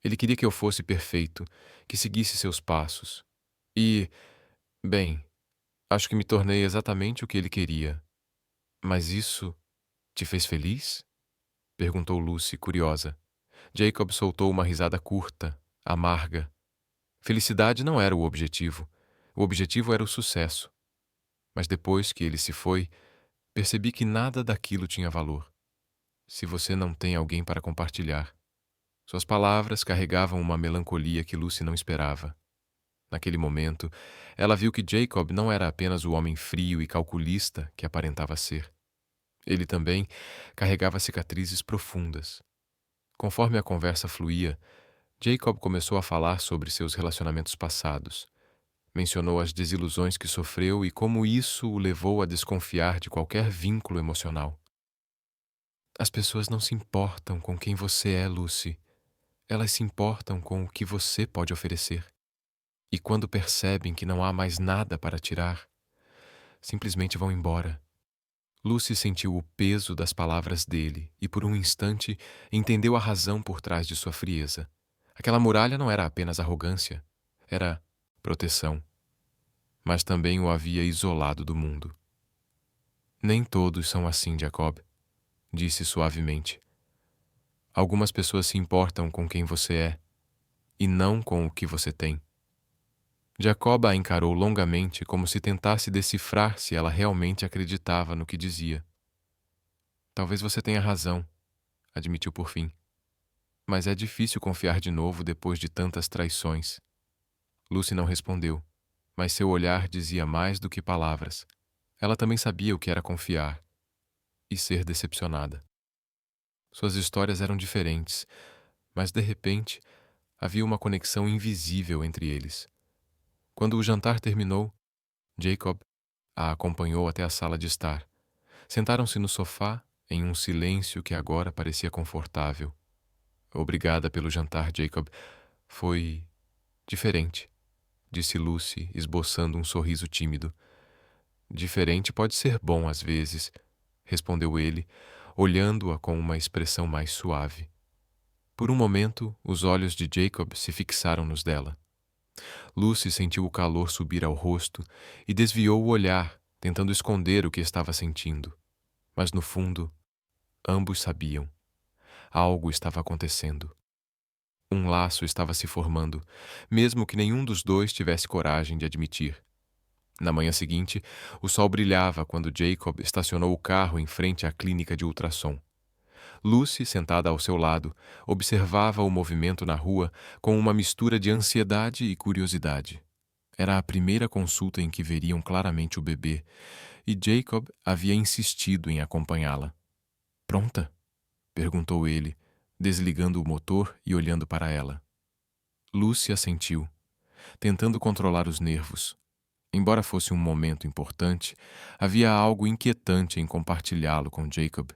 A: Ele queria que eu fosse perfeito, que seguisse seus passos. E, bem, acho que me tornei exatamente o que ele queria. Mas isso te fez feliz? Perguntou Lucy, curiosa. Jacob soltou uma risada curta, amarga. Felicidade não era o objetivo. O objetivo era o sucesso. Mas depois que ele se foi, percebi que nada daquilo tinha valor. Se você não tem alguém para compartilhar. Suas palavras carregavam uma melancolia que Lucy não esperava. Naquele momento, ela viu que Jacob não era apenas o homem frio e calculista que aparentava ser. Ele também carregava cicatrizes profundas. Conforme a conversa fluía, Jacob começou a falar sobre seus relacionamentos passados. Mencionou as desilusões que sofreu e como isso o levou a desconfiar de qualquer vínculo emocional. As pessoas não se importam com quem você é, Lucy. Elas se importam com o que você pode oferecer. E quando percebem que não há mais nada para tirar, simplesmente vão embora. Lucy sentiu o peso das palavras dele e, por um instante, entendeu a razão por trás de sua frieza. Aquela muralha não era apenas arrogância, era proteção. Mas também o havia isolado do mundo. Nem todos são assim, Jacob, disse suavemente. Algumas pessoas se importam com quem você é, e não com o que você tem. Jacob a encarou longamente como se tentasse decifrar se ela realmente acreditava no que dizia. Talvez você tenha razão, admitiu por fim. Mas é difícil confiar de novo depois de tantas traições. Lucy não respondeu, mas seu olhar dizia mais do que palavras. Ela também sabia o que era confiar e ser decepcionada. Suas histórias eram diferentes, mas de repente havia uma conexão invisível entre eles. Quando o jantar terminou, Jacob a acompanhou até a sala de estar. Sentaram-se no sofá, em um silêncio que agora parecia confortável. Obrigada pelo jantar, Jacob. Foi diferente, disse Lucy, esboçando um sorriso tímido. Diferente pode ser bom às vezes, respondeu ele, olhando-a com uma expressão mais suave. Por um momento, os olhos de Jacob se fixaram nos dela. Lucy sentiu o calor subir ao rosto e desviou o olhar, tentando esconder o que estava sentindo. Mas no fundo, ambos sabiam. Algo estava acontecendo. Um laço estava se formando, mesmo que nenhum dos dois tivesse coragem de admitir. Na manhã seguinte, o sol brilhava quando Jacob estacionou o carro em frente à clínica de ultrassom. Lucy, sentada ao seu lado, observava o movimento na rua com uma mistura de ansiedade e curiosidade. Era a primeira consulta em que veriam claramente o bebê, e Jacob havia insistido em acompanhá-la. "Pronta?" perguntou ele, desligando o motor e olhando para ela. Lucy assentiu, tentando controlar os nervos. Embora fosse um momento importante, havia algo inquietante em compartilhá-lo com Jacob.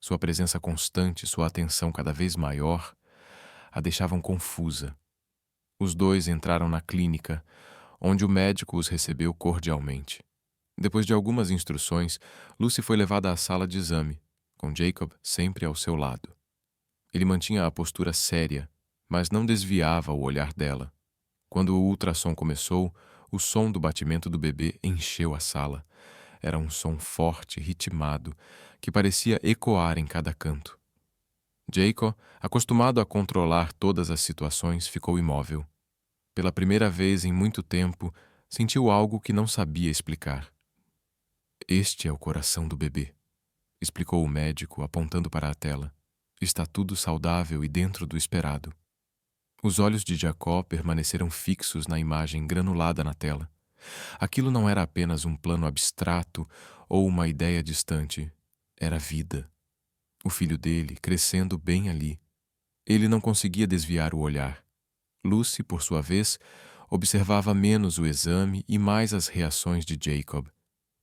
A: Sua presença constante, sua atenção cada vez maior, a deixavam confusa. Os dois entraram na clínica, onde o médico os recebeu cordialmente. Depois de algumas instruções, Lucy foi levada à sala de exame, com Jacob sempre ao seu lado. Ele mantinha a postura séria, mas não desviava o olhar dela. Quando o ultrassom começou, o som do batimento do bebê encheu a sala. Era um som forte, ritmado, que parecia ecoar em cada canto. Jacob, acostumado a controlar todas as situações, ficou imóvel. Pela primeira vez em muito tempo, sentiu algo que não sabia explicar. Este é o coração do bebê, explicou o médico, apontando para a tela. Está tudo saudável e dentro do esperado. Os olhos de Jacob permaneceram fixos na imagem granulada na tela. Aquilo não era apenas um plano abstrato ou uma ideia distante. Era vida. O filho dele, crescendo bem ali. Ele não conseguia desviar o olhar. Lucy, por sua vez, observava menos o exame e mais as reações de Jacob.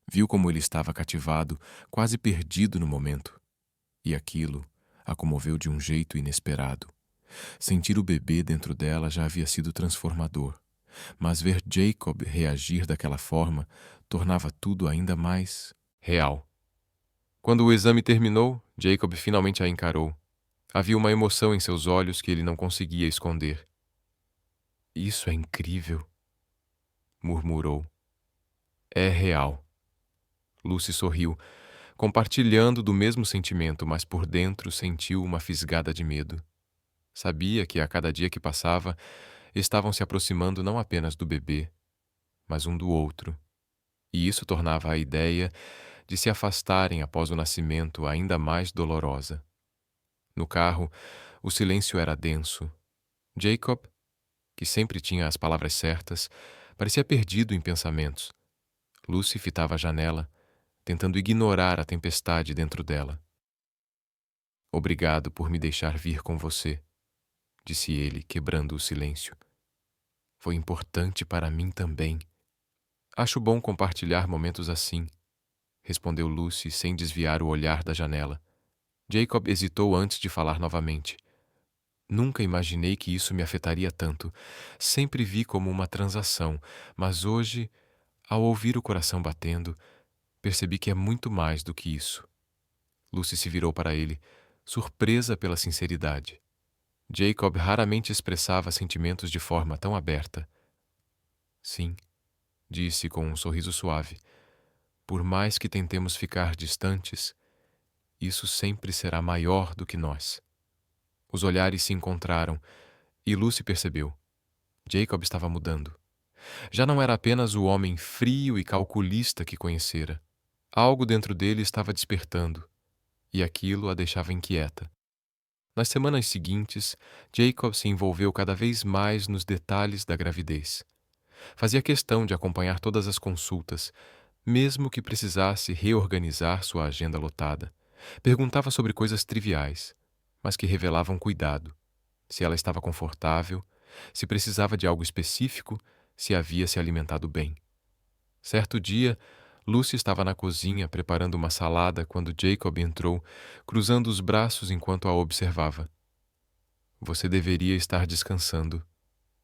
A: Viu como ele estava cativado, quase perdido no momento. E aquilo a comoveu de um jeito inesperado. Sentir o bebê dentro dela já havia sido transformador, mas ver Jacob reagir daquela forma tornava tudo ainda mais real. Quando o exame terminou, Jacob finalmente a encarou. Havia uma emoção em seus olhos que ele não conseguia esconder. "Isso é incrível", murmurou. "É real." Lucy sorriu, compartilhando do mesmo sentimento, mas por dentro sentiu uma fisgada de medo. Sabia que a cada dia que passava, estavam se aproximando não apenas do bebê, mas um do outro. E isso tornava a ideia de se afastarem após o nascimento ainda mais dolorosa. No carro, o silêncio era denso. Jacob, que sempre tinha as palavras certas, parecia perdido em pensamentos. Lucy fitava a janela, tentando ignorar a tempestade dentro dela. "Obrigado por me deixar vir com você", disse ele, quebrando o silêncio. "Foi importante para mim também." "Acho bom compartilhar momentos assim", respondeu Lucy sem desviar o olhar da janela. Jacob hesitou antes de falar novamente. "Nunca imaginei que isso me afetaria tanto. Sempre vi como uma transação, mas hoje, ao ouvir o coração batendo, percebi que é muito mais do que isso." Lucy se virou para ele, surpresa pela sinceridade. Jacob raramente expressava sentimentos de forma tão aberta. "Sim", disse com um sorriso suave. "Por mais que tentemos ficar distantes, isso sempre será maior do que nós." Os olhares se encontraram e Lucy percebeu. Jacob estava mudando. Já não era apenas o homem frio e calculista que conhecera. Algo dentro dele estava despertando, e aquilo a deixava inquieta. Nas semanas seguintes, Jacob se envolveu cada vez mais nos detalhes da gravidez. Fazia questão de acompanhar todas as consultas, mesmo que precisasse reorganizar sua agenda lotada. Perguntava sobre coisas triviais, mas que revelavam cuidado. Se ela estava confortável, se precisava de algo específico, se havia se alimentado bem. Certo dia, Lucy estava na cozinha preparando uma salada quando Jacob entrou, cruzando os braços enquanto a observava. "Você deveria estar descansando",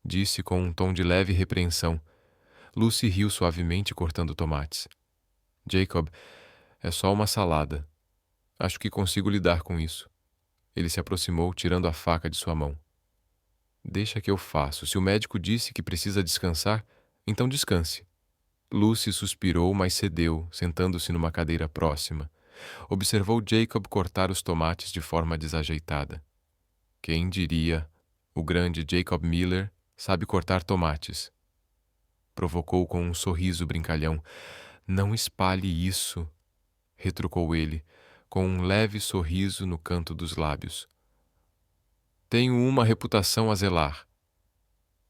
A: disse com um tom de leve repreensão. Lucy riu suavemente cortando tomates. "Jacob, é só uma salada. Acho que consigo lidar com isso." Ele se aproximou, tirando a faca de sua mão. "Deixa que eu faço. Se o médico disse que precisa descansar, então descanse." Lucy suspirou, mas cedeu, sentando-se numa cadeira próxima. Observou Jacob cortar os tomates de forma desajeitada. Quem diria, o grande Jacob Miller sabe cortar tomates. Provocou com um sorriso brincalhão. "Não espalhe isso", retrucou ele, com um leve sorriso no canto dos lábios. "Tenho uma reputação a zelar."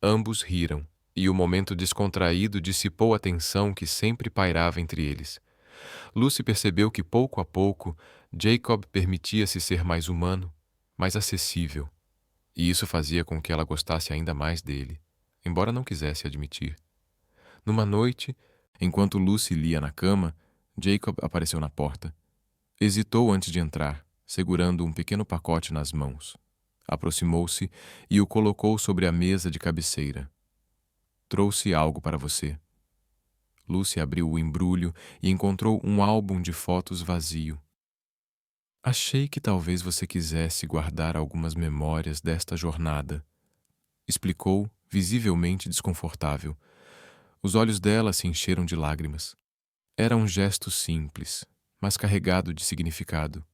A: Ambos riram, e o momento descontraído dissipou a tensão que sempre pairava entre eles. Lucy percebeu que, pouco a pouco, Jacob permitia-se ser mais humano, mais acessível, e isso fazia com que ela gostasse ainda mais dele, embora não quisesse admitir. Numa noite, enquanto Lucy lia na cama, Jacob apareceu na porta. Hesitou antes de entrar, segurando um pequeno pacote nas mãos. Aproximou-se e o colocou sobre a mesa de cabeceira. "Trouxe algo para você." Lucy abriu o embrulho e encontrou um álbum de fotos vazio. "Achei que talvez você quisesse guardar algumas memórias desta jornada", explicou, visivelmente desconfortável. Os olhos dela se encheram de lágrimas. Era um gesto simples, mas carregado de significado.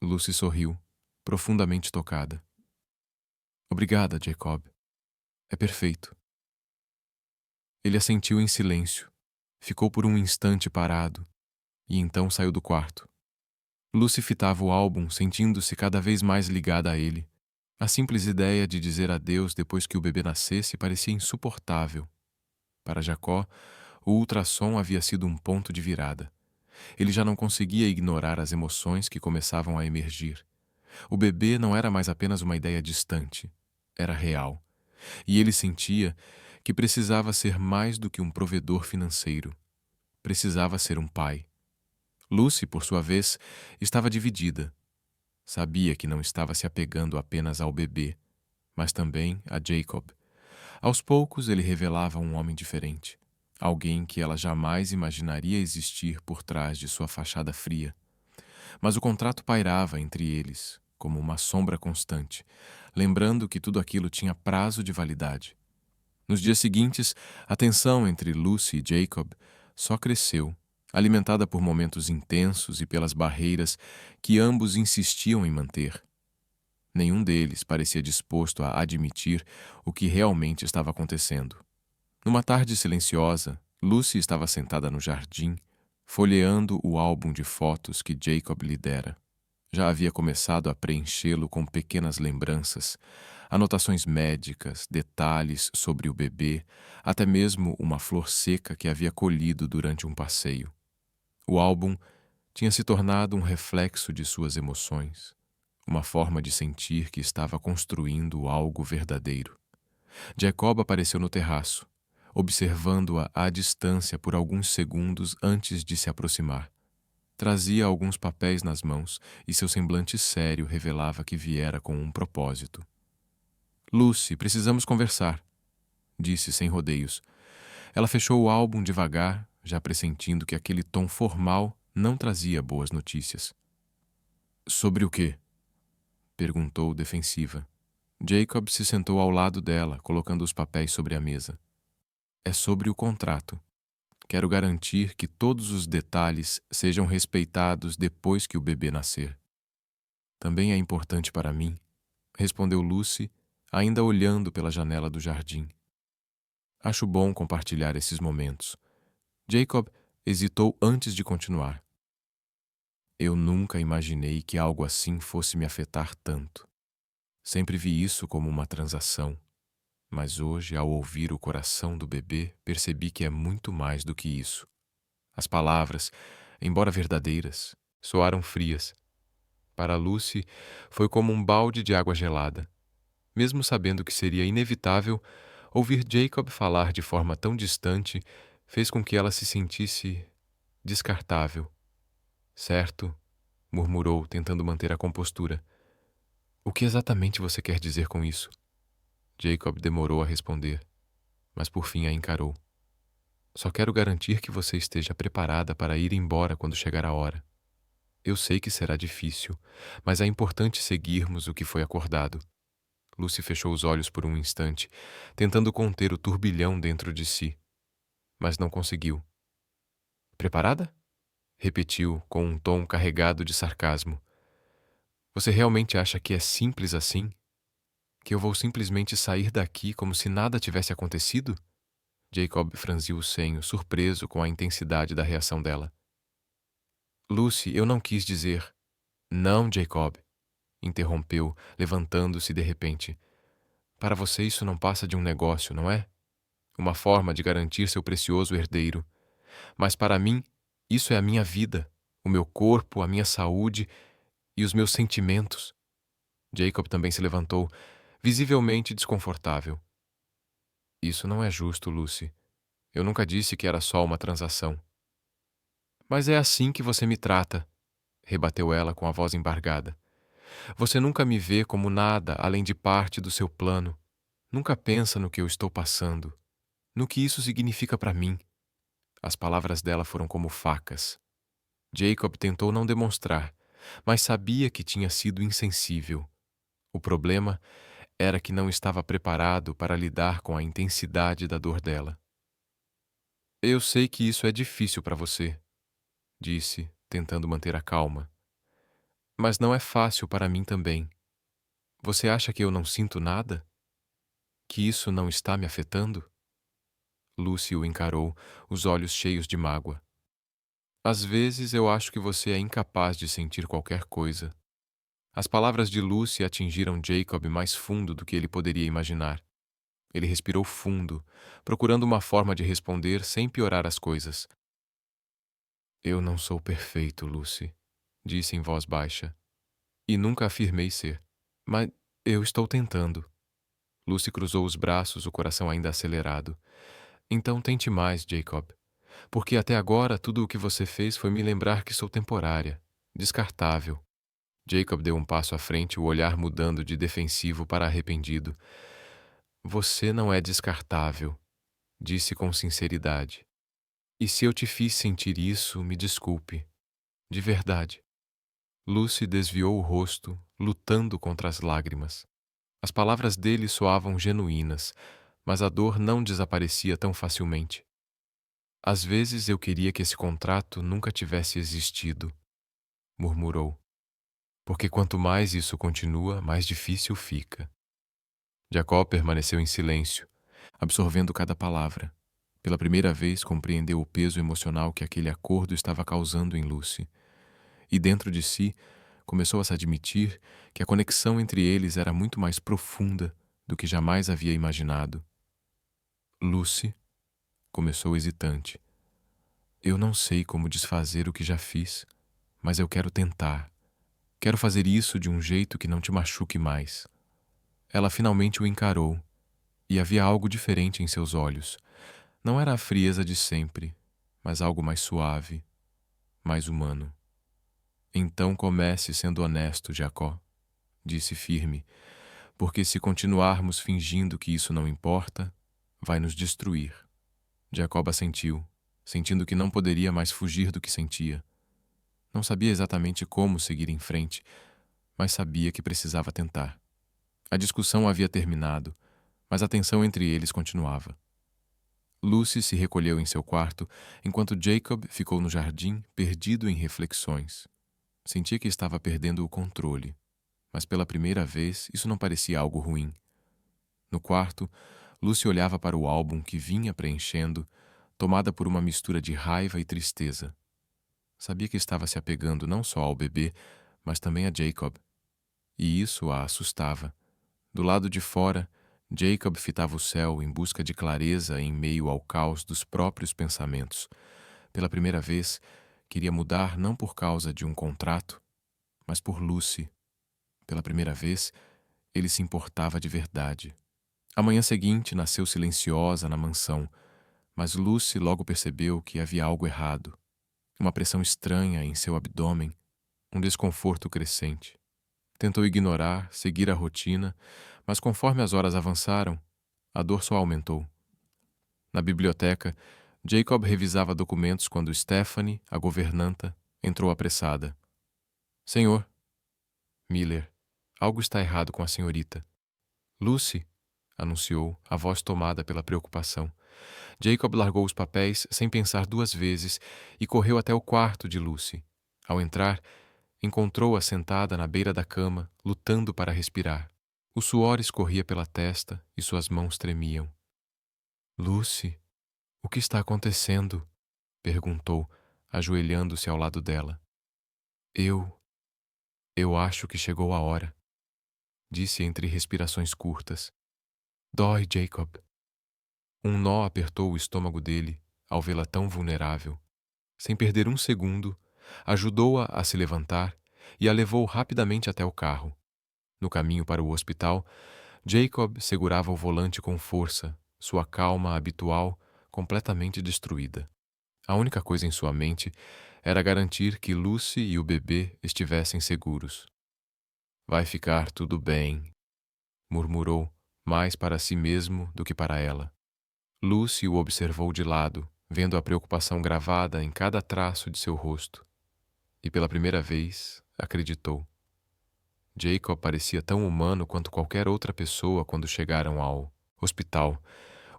A: Lucy sorriu, profundamente tocada. Obrigada, Jacob. É perfeito. Ele assentiu em silêncio. Ficou por um instante parado, e então saiu do quarto. Lucy fitava o álbum, sentindo-se cada vez mais ligada a ele. A simples ideia de dizer adeus depois que o bebê nascesse parecia insuportável. Para Jacó, o ultrassom havia sido um ponto de virada. Ele já não conseguia ignorar as emoções que começavam a emergir. O bebê não era mais apenas uma ideia distante, era real. E ele sentia que precisava ser mais do que um provedor financeiro. Precisava ser um pai. Lucy, por sua vez, estava dividida. Sabia que não estava se apegando apenas ao bebê, mas também a Jacob. Aos poucos ele revelava um homem diferente, alguém que ela jamais imaginaria existir por trás de sua fachada fria. Mas o contrato pairava entre eles, como uma sombra constante, lembrando que tudo aquilo tinha prazo de validade. Nos dias seguintes, a tensão entre Lucy e Jacob só cresceu, alimentada por momentos intensos e pelas barreiras que ambos insistiam em manter. Nenhum deles parecia disposto a admitir o que realmente estava acontecendo. Numa tarde silenciosa, Lucy estava sentada no jardim, folheando o álbum de fotos que Jacob lhe dera. Já havia começado a preenchê-lo com pequenas lembranças, anotações médicas, detalhes sobre o bebê, até mesmo uma flor seca que havia colhido durante um passeio. O álbum tinha se tornado um reflexo de suas emoções, uma forma de sentir que estava construindo algo verdadeiro. Jacob apareceu no terraço, observando-a à distância por alguns segundos antes de se aproximar. Trazia alguns papéis nas mãos e seu semblante sério revelava que viera com um propósito. Lucy, precisamos conversar, disse sem rodeios. Ela fechou o álbum devagar, já pressentindo que aquele tom formal não trazia boas notícias. Sobre o quê? Perguntou defensiva. Jacob se sentou ao lado dela, colocando os papéis sobre a mesa. É sobre o contrato. Quero garantir que todos os detalhes sejam respeitados depois que o bebê nascer. Também é importante para mim, respondeu Lucy, ainda olhando pela janela do jardim. Acho bom compartilhar esses momentos. Jacob hesitou antes de continuar. Eu nunca imaginei que algo assim fosse me afetar tanto. Sempre vi isso como uma transação. Mas hoje, ao ouvir o coração do bebê, percebi que é muito mais do que isso. As palavras, embora verdadeiras, soaram frias. Para Lucy, foi como um balde de água gelada. Mesmo sabendo que seria inevitável, ouvir Jacob falar de forma tão distante fez com que ela se sentisse descartável. Certo, murmurou, tentando manter a compostura. O que exatamente você quer dizer com isso? Jacob demorou a responder, mas por fim a encarou. Só quero garantir que você esteja preparada para ir embora quando chegar a hora. Eu sei que será difícil, mas é importante seguirmos o que foi acordado. Lucy fechou os olhos por um instante, tentando conter o turbilhão dentro de si, mas não conseguiu. Preparada? Repetiu, com um tom carregado de sarcasmo. Você realmente acha que é simples assim? Que eu vou simplesmente sair daqui como se nada tivesse acontecido? Jacob franziu o senho, surpreso com a intensidade da reação dela. Lucy, eu não quis dizer. Não, Jacob, interrompeu, levantando-se de repente. Para você isso não passa de um negócio, não é? Uma forma de garantir seu precioso herdeiro. Mas para mim, isso é a minha vida, o meu corpo, a minha saúde e os meus sentimentos. Jacob também se levantou, visivelmente desconfortável. Isso não é justo, Lucy. Eu nunca disse que era só uma transação. Mas é assim que você me trata, rebateu ela com a voz embargada. Você nunca me vê como nada além de parte do seu plano. Nunca pensa no que eu estou passando, no que isso significa para mim. As palavras dela foram como facas. Jacob tentou não demonstrar, mas sabia que tinha sido insensível. O problema era que não estava preparado para lidar com a intensidade da dor dela. Eu sei que isso é difícil para você, disse, tentando manter a calma. Mas não é fácil para mim também. Você acha que eu não sinto nada? Que isso não está me afetando? Lucy o encarou, os olhos cheios de mágoa. Às vezes eu acho que você é incapaz de sentir qualquer coisa. As palavras de Lucy atingiram Jacob mais fundo do que ele poderia imaginar. Ele respirou fundo, procurando uma forma de responder sem piorar as coisas. Eu não sou perfeito, Lucy, disse em voz baixa. E nunca afirmei ser. Mas eu estou tentando. Lucy cruzou os braços, o coração ainda acelerado. Então tente mais, Jacob. Porque até agora tudo o que você fez foi me lembrar que sou temporária, descartável. Jacob deu um passo à frente, o olhar mudando de defensivo para arrependido. Você não é descartável, disse com sinceridade. E se eu te fiz sentir isso, me desculpe. De verdade. Lucy desviou o rosto, lutando contra as lágrimas. As palavras dele soavam genuínas, mas a dor não desaparecia tão facilmente. Às vezes eu queria que esse contrato nunca tivesse existido, murmurou. Porque quanto mais isso continua, mais difícil fica. Jacob permaneceu em silêncio, absorvendo cada palavra. Pela primeira vez compreendeu o peso emocional que aquele acordo estava causando em Lucy. E dentro de si, começou a se admitir que a conexão entre eles era muito mais profunda do que jamais havia imaginado. Lucy, começou hesitante. Eu não sei como desfazer o que já fiz, mas eu quero tentar. Quero fazer isso de um jeito que não te machuque mais. Ela finalmente o encarou, e havia algo diferente em seus olhos. Não era a frieza de sempre, mas algo mais suave, mais humano. Então comece sendo honesto, Jacó, disse firme, porque se continuarmos fingindo que isso não importa, vai nos destruir. Jacob assentiu, sentindo que não poderia mais fugir do que sentia. Não sabia exatamente como seguir em frente, mas sabia que precisava tentar. A discussão havia terminado, mas a tensão entre eles continuava. Lucy se recolheu em seu quarto, enquanto Jacob ficou no jardim, perdido em reflexões. Sentia que estava perdendo o controle, mas pela primeira vez isso não parecia algo ruim. No quarto, Lucy olhava para o álbum que vinha preenchendo, tomada por uma mistura de raiva e tristeza. Sabia que estava se apegando não só ao bebê, mas também a Jacob. E isso a assustava. Do lado de fora, Jacob fitava o céu em busca de clareza em meio ao caos dos próprios pensamentos. Pela primeira vez, queria mudar não por causa de um contrato, mas por Lucy. Pela primeira vez, ele se importava de verdade. A manhã seguinte nasceu silenciosa na mansão, mas Lucy logo percebeu que havia algo errado. Uma pressão estranha em seu abdômen, um desconforto crescente. Tentou ignorar, seguir a rotina, mas conforme as horas avançaram, a dor só aumentou. Na biblioteca, Jacob revisava documentos quando Stephanie, a governanta, entrou apressada. Senhor. Miller, algo está errado com a senhorita. Lucy, anunciou, a voz tomada pela preocupação. Jacob largou os papéis sem pensar duas vezes e correu até o quarto de Lucy. Ao entrar, encontrou-a sentada na beira da cama, lutando para respirar. O suor escorria pela testa e suas mãos tremiam. Lucy, o que está acontecendo? Perguntou, ajoelhando-se ao lado dela. Eu acho que chegou a hora, disse entre respirações curtas. Dói, Jacob. Um nó apertou o estômago dele ao vê-la tão vulnerável. Sem perder um segundo, ajudou-a a se levantar e a levou rapidamente até o carro. No caminho para o hospital, Jacob segurava o volante com força, sua calma habitual completamente destruída. A única coisa em sua mente era garantir que Lucy e o bebê estivessem seguros. Vai ficar tudo bem, murmurou, mais para si mesmo do que para ela. Lucy o observou de lado, vendo a preocupação gravada em cada traço de seu rosto. E pela primeira vez, acreditou. Jacob parecia tão humano quanto qualquer outra pessoa quando chegaram ao hospital.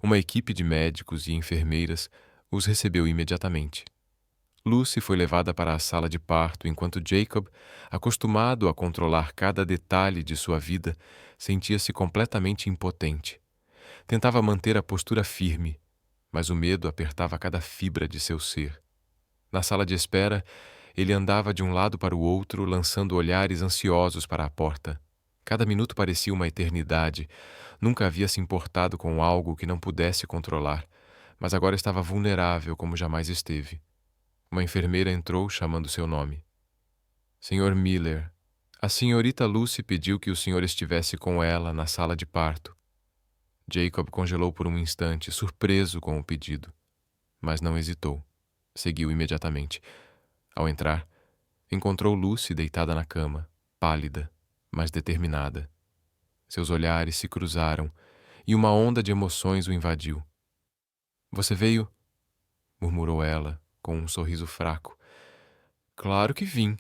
A: Uma equipe de médicos e enfermeiras os recebeu imediatamente. Lucy foi levada para a sala de parto enquanto Jacob, acostumado a controlar cada detalhe de sua vida, sentia-se completamente impotente. Tentava manter a postura firme, mas o medo apertava cada fibra de seu ser. Na sala de espera, ele andava de um lado para o outro, lançando olhares ansiosos para a porta. Cada minuto parecia uma eternidade. Nunca havia se importado com algo que não pudesse controlar, mas agora estava vulnerável como jamais esteve. Uma enfermeira entrou chamando seu nome. Senhor Miller, a senhorita Lucy pediu que o senhor estivesse com ela na sala de parto. Jacob congelou por um instante, surpreso com o pedido, mas não hesitou. Seguiu imediatamente. Ao entrar, encontrou Lucy deitada na cama, pálida, mas determinada. Seus olhares se cruzaram e uma onda de emoções o invadiu. Você veio? Murmurou ela, com um sorriso fraco. Claro que vim,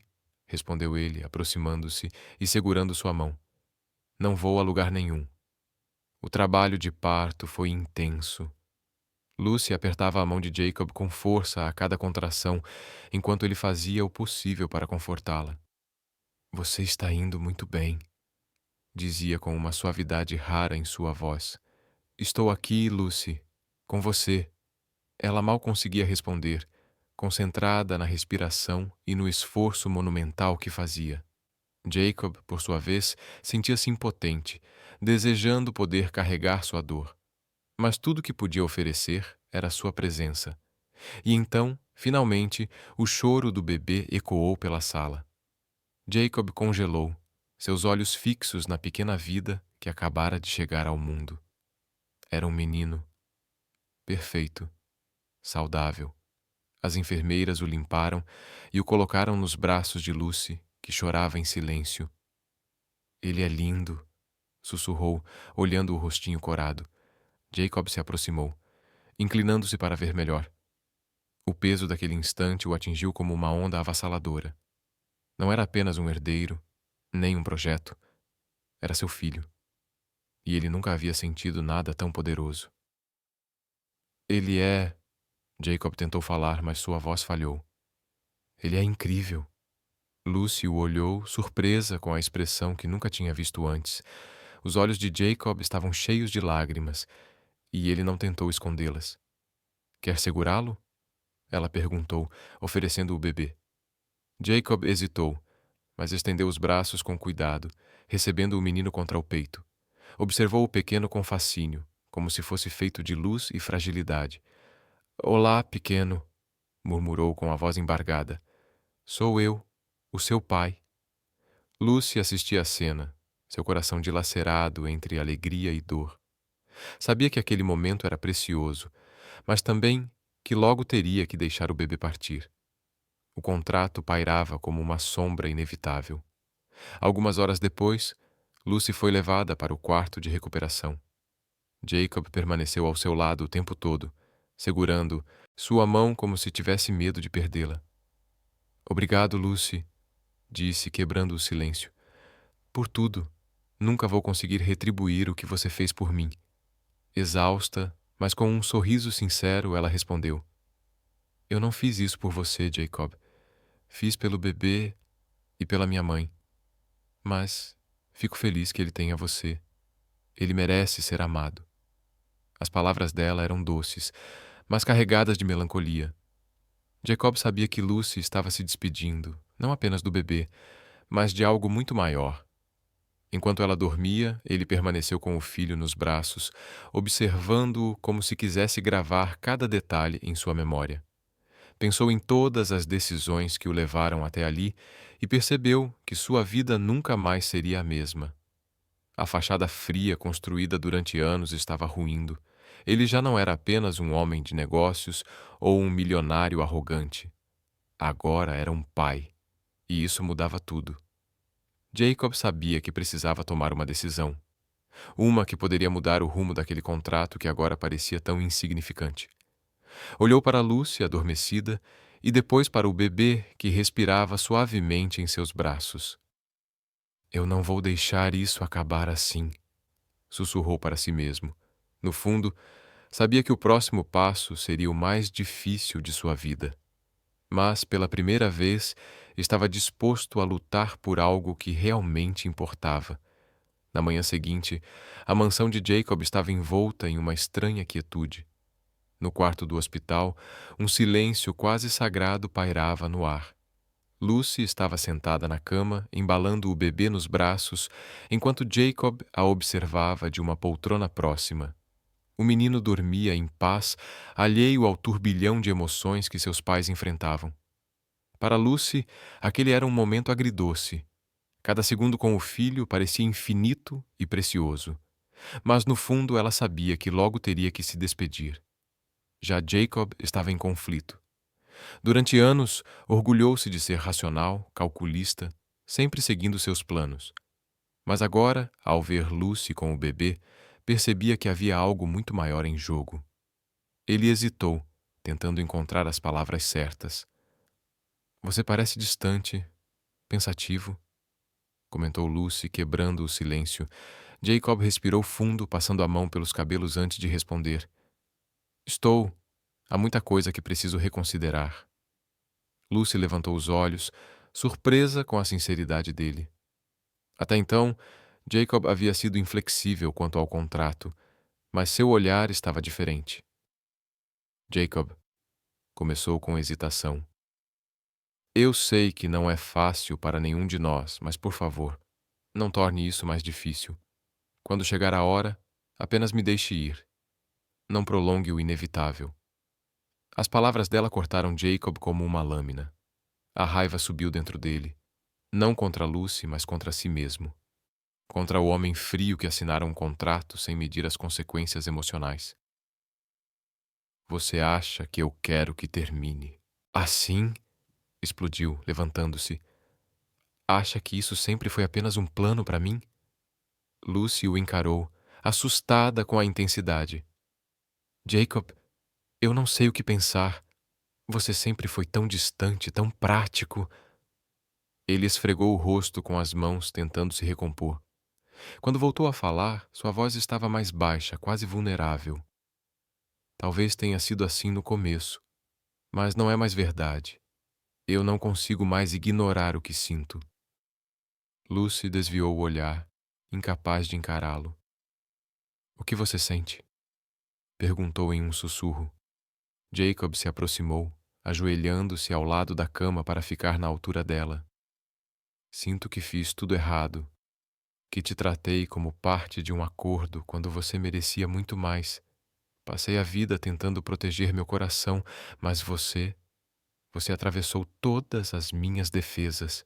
A: respondeu ele, aproximando-se e segurando sua mão. Não vou a lugar nenhum. O trabalho de parto foi intenso. Lucy apertava a mão de Jacob com força a cada contração, enquanto ele fazia o possível para confortá-la. Você está indo muito bem, dizia com uma suavidade rara em sua voz. Estou aqui, Lucy, com você. Ela mal conseguia responder, concentrada na respiração e no esforço monumental que fazia. Jacob, por sua vez, sentia-se impotente, desejando poder carregar sua dor. Mas tudo que podia oferecer era sua presença. E então, finalmente, o choro do bebê ecoou pela sala. Jacob congelou, seus olhos fixos na pequena vida que acabara de chegar ao mundo. Era um menino. Perfeito. Saudável. As enfermeiras o limparam e o colocaram nos braços de Lucy, que chorava em silêncio. Ele é lindo, sussurrou, olhando o rostinho corado. Jacob se aproximou, inclinando-se para ver melhor. O peso daquele instante o atingiu como uma onda avassaladora. Não era apenas um herdeiro, nem um projeto. Era seu filho. E ele nunca havia sentido nada tão poderoso. Ele é... Jacob tentou falar, mas sua voz falhou. Ele é incrível. Lucy o olhou, surpresa com a expressão que nunca tinha visto antes. Os olhos de Jacob estavam cheios de lágrimas, e ele não tentou escondê-las. Quer segurá-lo? Ela perguntou, oferecendo o bebê. Jacob hesitou, mas estendeu os braços com cuidado, recebendo o menino contra o peito. Observou o pequeno com fascínio, como se fosse feito de luz e fragilidade. Olá, pequeno, murmurou com a voz embargada. Sou eu, o seu pai. Lucy assistia à cena, seu coração dilacerado entre alegria e dor. Sabia que aquele momento era precioso, mas também que logo teria que deixar o bebê partir. O contrato pairava como uma sombra inevitável. Algumas horas depois, Lucy foi levada para o quarto de recuperação. Jacob permaneceu ao seu lado o tempo todo, segurando sua mão como se tivesse medo de perdê-la. Obrigado, Lucy, disse, quebrando o silêncio. Por tudo. Nunca vou conseguir retribuir o que você fez por mim. Exausta, mas com um sorriso sincero, ela respondeu. Eu não fiz isso por você, Jacob. Fiz pelo bebê e pela minha mãe. Mas fico feliz que ele tenha você. Ele merece ser amado. As palavras dela eram doces, mas carregadas de melancolia. Jacob sabia que Lucy estava se despedindo, não apenas do bebê, mas de algo muito maior. Enquanto ela dormia, ele permaneceu com o filho nos braços, observando-o como se quisesse gravar cada detalhe em sua memória. Pensou em todas as decisões que o levaram até ali e percebeu que sua vida nunca mais seria a mesma. A fachada fria construída durante anos estava ruindo. Ele já não era apenas um homem de negócios ou um milionário arrogante. Agora era um pai, e isso mudava tudo. Jacob sabia que precisava tomar uma decisão. Uma que poderia mudar o rumo daquele contrato que agora parecia tão insignificante. Olhou para Lucy, adormecida, e depois para o bebê que respirava suavemente em seus braços. Eu não vou deixar isso acabar assim, sussurrou para si mesmo. No fundo, sabia que o próximo passo seria o mais difícil de sua vida. Mas, pela primeira vez, estava disposto a lutar por algo que realmente importava. Na manhã seguinte, a mansão de Jacob estava envolta em uma estranha quietude. No quarto do hospital, um silêncio quase sagrado pairava no ar. Lucy estava sentada na cama, embalando o bebê nos braços, enquanto Jacob a observava de uma poltrona próxima. O menino dormia em paz, alheio ao turbilhão de emoções que seus pais enfrentavam. Para Lucy, aquele era um momento agridoce. Cada segundo com o filho parecia infinito e precioso. Mas no fundo ela sabia que logo teria que se despedir. Já Jacob estava em conflito. Durante anos, orgulhou-se de ser racional, calculista, sempre seguindo seus planos. Mas agora, ao ver Lucy com o bebê, percebia que havia algo muito maior em jogo. Ele hesitou, tentando encontrar as palavras certas. Você parece distante, pensativo, comentou Lucy, quebrando o silêncio. Jacob respirou fundo, passando a mão pelos cabelos antes de responder. Estou. Há muita coisa que preciso reconsiderar. Lucy levantou os olhos, surpresa com a sinceridade dele. Até então, Jacob havia sido inflexível quanto ao contrato, mas seu olhar estava diferente. Jacob, começou com hesitação. Eu sei que não é fácil para nenhum de nós, mas por favor, não torne isso mais difícil. Quando chegar a hora, apenas me deixe ir. Não prolongue o inevitável. As palavras dela cortaram Jacob como uma lâmina. A raiva subiu dentro dele, não contra Lucy, mas contra si mesmo. Contra o homem frio que assinara um contrato sem medir as consequências emocionais. Você acha que eu quero que termine? Assim? Explodiu, levantando-se. Acha que isso sempre foi apenas um plano para mim? Lucy o encarou, assustada com a intensidade. Jacob, eu não sei o que pensar. Você sempre foi tão distante, tão prático. Ele esfregou o rosto com as mãos, tentando se recompor. Quando voltou a falar, sua voz estava mais baixa, quase vulnerável. Talvez tenha sido assim no começo, mas não é mais verdade. Eu não consigo mais ignorar o que sinto. Lucy desviou o olhar, incapaz de encará-lo. O que você sente? Perguntou em um sussurro. Jacob se aproximou, ajoelhando-se ao lado da cama para ficar na altura dela. Sinto que fiz tudo errado, que te tratei como parte de um acordo quando você merecia muito mais. Passei a vida tentando proteger meu coração, mas você atravessou todas as minhas defesas.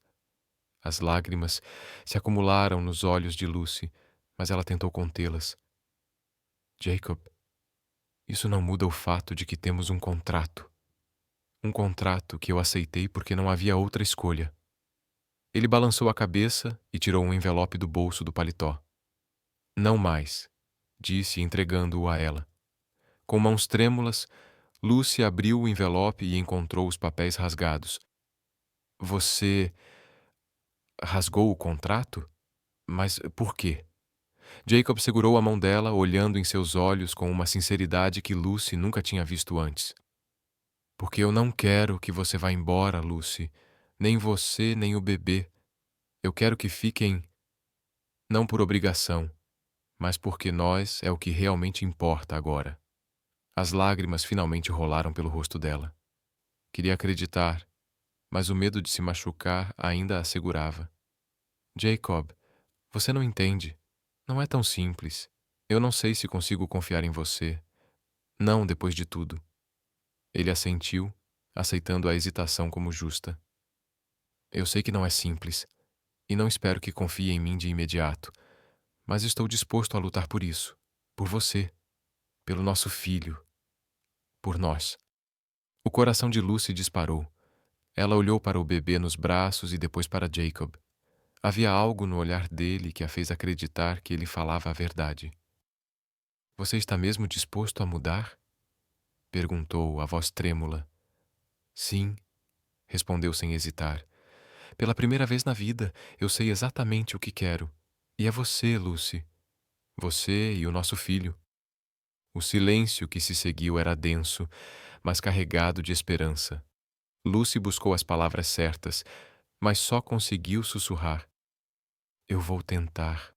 A: As lágrimas se acumularam nos olhos de Lucy, mas ela tentou contê-las. Jacob, isso não muda o fato de que temos um contrato. Um contrato que eu aceitei porque não havia outra escolha. Ele balançou a cabeça e tirou um envelope do bolso do paletó. Não mais, disse, entregando-o a ela. Com mãos trêmulas, Lucy abriu o envelope e encontrou os papéis rasgados. Você rasgou o contrato? Mas por quê? Jacob segurou a mão dela, olhando em seus olhos com uma sinceridade que Lucy nunca tinha visto antes. Porque eu não quero que você vá embora, Lucy. Nem você, nem o bebê. Eu quero que fiquem, não por obrigação, mas porque nós é o que realmente importa agora. As lágrimas finalmente rolaram pelo rosto dela. Queria acreditar, mas o medo de se machucar ainda a segurava. Jacob, você não entende. Não é tão simples. Eu não sei se consigo confiar em você. Não depois de tudo. Ele assentiu, aceitando a hesitação como justa. Eu sei que não é simples, e não espero que confie em mim de imediato, mas estou disposto a lutar por isso, por você, pelo nosso filho, por nós. O coração de Lucy disparou. Ela olhou para o bebê nos braços e depois para Jacob. Havia algo no olhar dele que a fez acreditar que ele falava a verdade. Você está mesmo disposto a mudar? Perguntou, a voz trêmula. Sim, respondeu sem hesitar. Pela primeira vez na vida, eu sei exatamente o que quero. E é você, Lucy. Você e o nosso filho. O silêncio que se seguiu era denso, mas carregado de esperança. Lucy buscou as palavras certas, mas só conseguiu sussurrar. Eu vou tentar.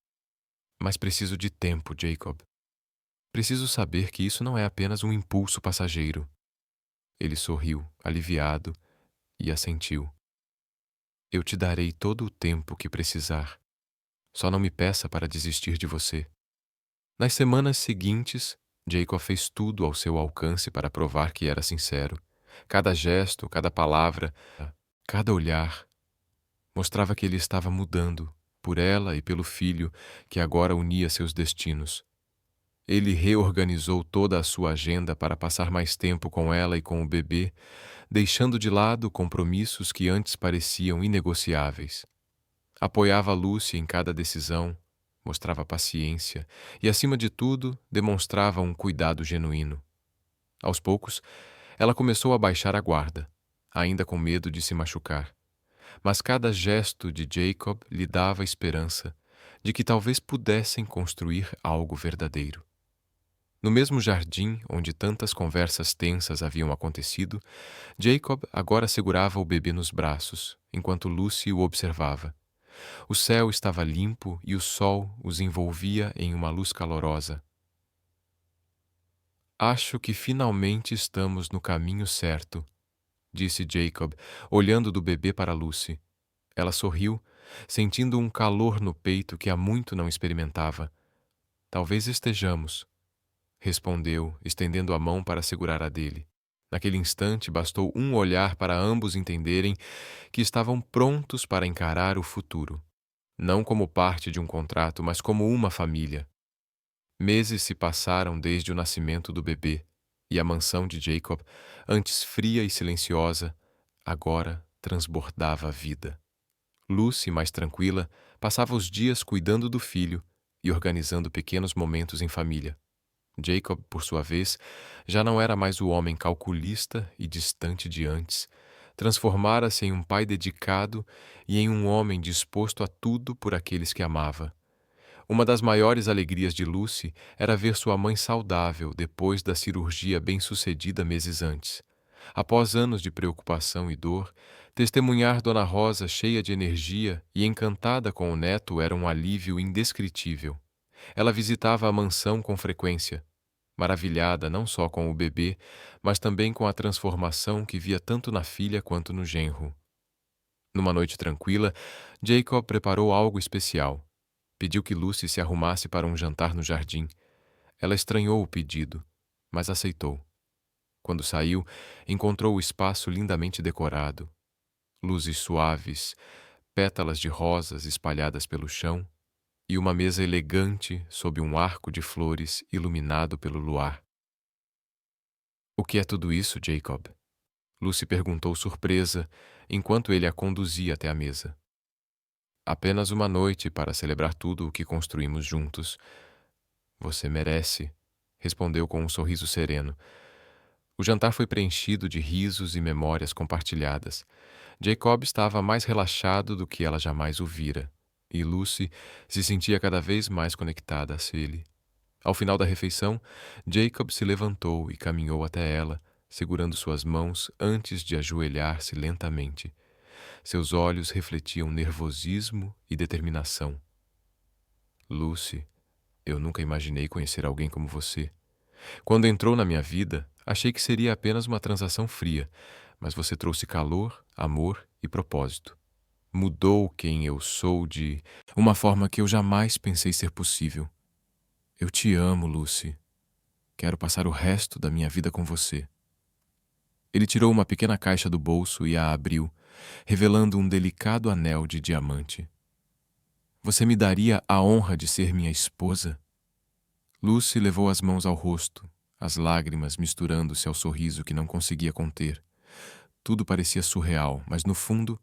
A: Mas preciso de tempo, Jacob. Preciso saber que isso não é apenas um impulso passageiro. Ele sorriu, aliviado, e assentiu. Eu te darei todo o tempo que precisar. Só não me peça para desistir de você. Nas semanas seguintes, Jacob fez tudo ao seu alcance para provar que era sincero. Cada gesto, cada palavra, cada olhar mostrava que ele estava mudando, por ela e pelo filho que agora unia seus destinos. Ele reorganizou toda a sua agenda para passar mais tempo com ela e com o bebê, deixando de lado compromissos que antes pareciam inegociáveis. Apoiava Lucy em cada decisão, mostrava paciência e, acima de tudo, demonstrava um cuidado genuíno. Aos poucos, ela começou a baixar a guarda, ainda com medo de se machucar. Mas cada gesto de Jacob lhe dava esperança de que talvez pudessem construir algo verdadeiro. No mesmo jardim onde tantas conversas tensas haviam acontecido, Jacob agora segurava o bebê nos braços, enquanto Lucy o observava. O céu estava limpo e o sol os envolvia em uma luz calorosa. Acho que finalmente estamos no caminho certo, disse Jacob, olhando do bebê para Lucy. Ela sorriu, sentindo um calor no peito que há muito não experimentava. Talvez estejamos, respondeu, estendendo a mão para segurar a dele. Naquele instante, bastou um olhar para ambos entenderem que estavam prontos para encarar o futuro. Não como parte de um contrato, mas como uma família. Meses se passaram desde o nascimento do bebê, e a mansão de Jacob, antes fria e silenciosa, agora transbordava vida. Lucy, mais tranquila, passava os dias cuidando do filho e organizando pequenos momentos em família. Jacob, por sua vez, já não era mais o homem calculista e distante de antes. Transformara-se em um pai dedicado e em um homem disposto a tudo por aqueles que amava. Uma das maiores alegrias de Lucy era ver sua mãe saudável depois da cirurgia bem-sucedida meses antes. Após anos de preocupação e dor, testemunhar Dona Rosa cheia de energia e encantada com o neto era um alívio indescritível. Ela visitava a mansão com frequência, maravilhada não só com o bebê, mas também com a transformação que via tanto na filha quanto no genro. Numa noite tranquila, Jacob preparou algo especial. Pediu que Lucy se arrumasse para um jantar no jardim. Ela estranhou o pedido, mas aceitou. Quando saiu, encontrou o espaço lindamente decorado. Luzes suaves, pétalas de rosas espalhadas pelo chão e uma mesa elegante sob um arco de flores iluminado pelo luar. O que é tudo isso, Jacob? Lucy perguntou surpresa, enquanto ele a conduzia até a mesa. Apenas uma noite para celebrar tudo o que construímos juntos. Você merece, respondeu com um sorriso sereno. O jantar foi preenchido de risos e memórias compartilhadas. Jacob estava mais relaxado do que ela jamais o vira, e Lucy se sentia cada vez mais conectada a ele. Ao final da refeição, Jacob se levantou e caminhou até ela, segurando suas mãos antes de ajoelhar-se lentamente. Seus olhos refletiam nervosismo e determinação. Lucy, eu nunca imaginei conhecer alguém como você. Quando entrou na minha vida, achei que seria apenas uma transação fria, mas você trouxe calor, amor e propósito. Mudou quem eu sou de uma forma que eu jamais pensei ser possível. Eu te amo, Lucy. Quero passar o resto da minha vida com você. Ele tirou uma pequena caixa do bolso e a abriu, revelando um delicado anel de diamante. Você me daria a honra de ser minha esposa? Lucy levou as mãos ao rosto, as lágrimas misturando-se ao sorriso que não conseguia conter. Tudo parecia surreal, mas no fundo,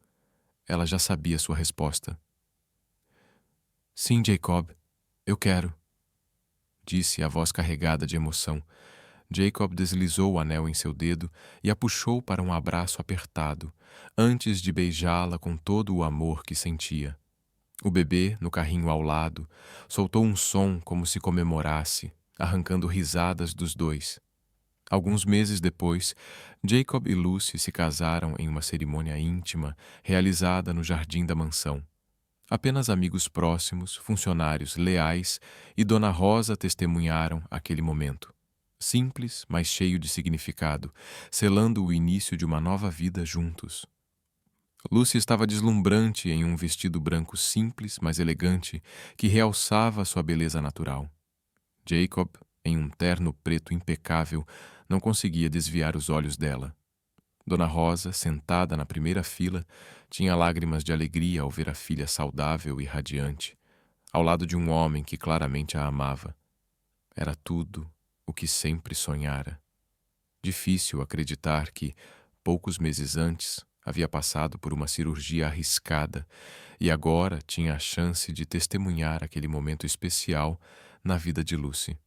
A: ela já sabia sua resposta. Sim, Jacob, eu quero, disse a voz carregada de emoção. Jacob deslizou o anel em seu dedo e a puxou para um abraço apertado, antes de beijá-la com todo o amor que sentia. O bebê, no carrinho ao lado, soltou um som como se comemorasse, arrancando risadas dos dois. Alguns meses depois, Jacob e Lucy se casaram em uma cerimônia íntima realizada no jardim da mansão. Apenas amigos próximos, funcionários leais e Dona Rosa testemunharam aquele momento. Simples, mas cheio de significado, selando o início de uma nova vida juntos. Lucy estava deslumbrante em um vestido branco simples, mas elegante, que realçava sua beleza natural. Jacob, em um terno preto impecável, não conseguia desviar os olhos dela. Dona Rosa, sentada na primeira fila, tinha lágrimas de alegria ao ver a filha saudável e radiante, ao lado de um homem que claramente a amava. Era tudo o que sempre sonhara. Difícil acreditar que, poucos meses antes, havia passado por uma cirurgia arriscada e agora tinha a chance de testemunhar aquele momento especial na vida de Lucy.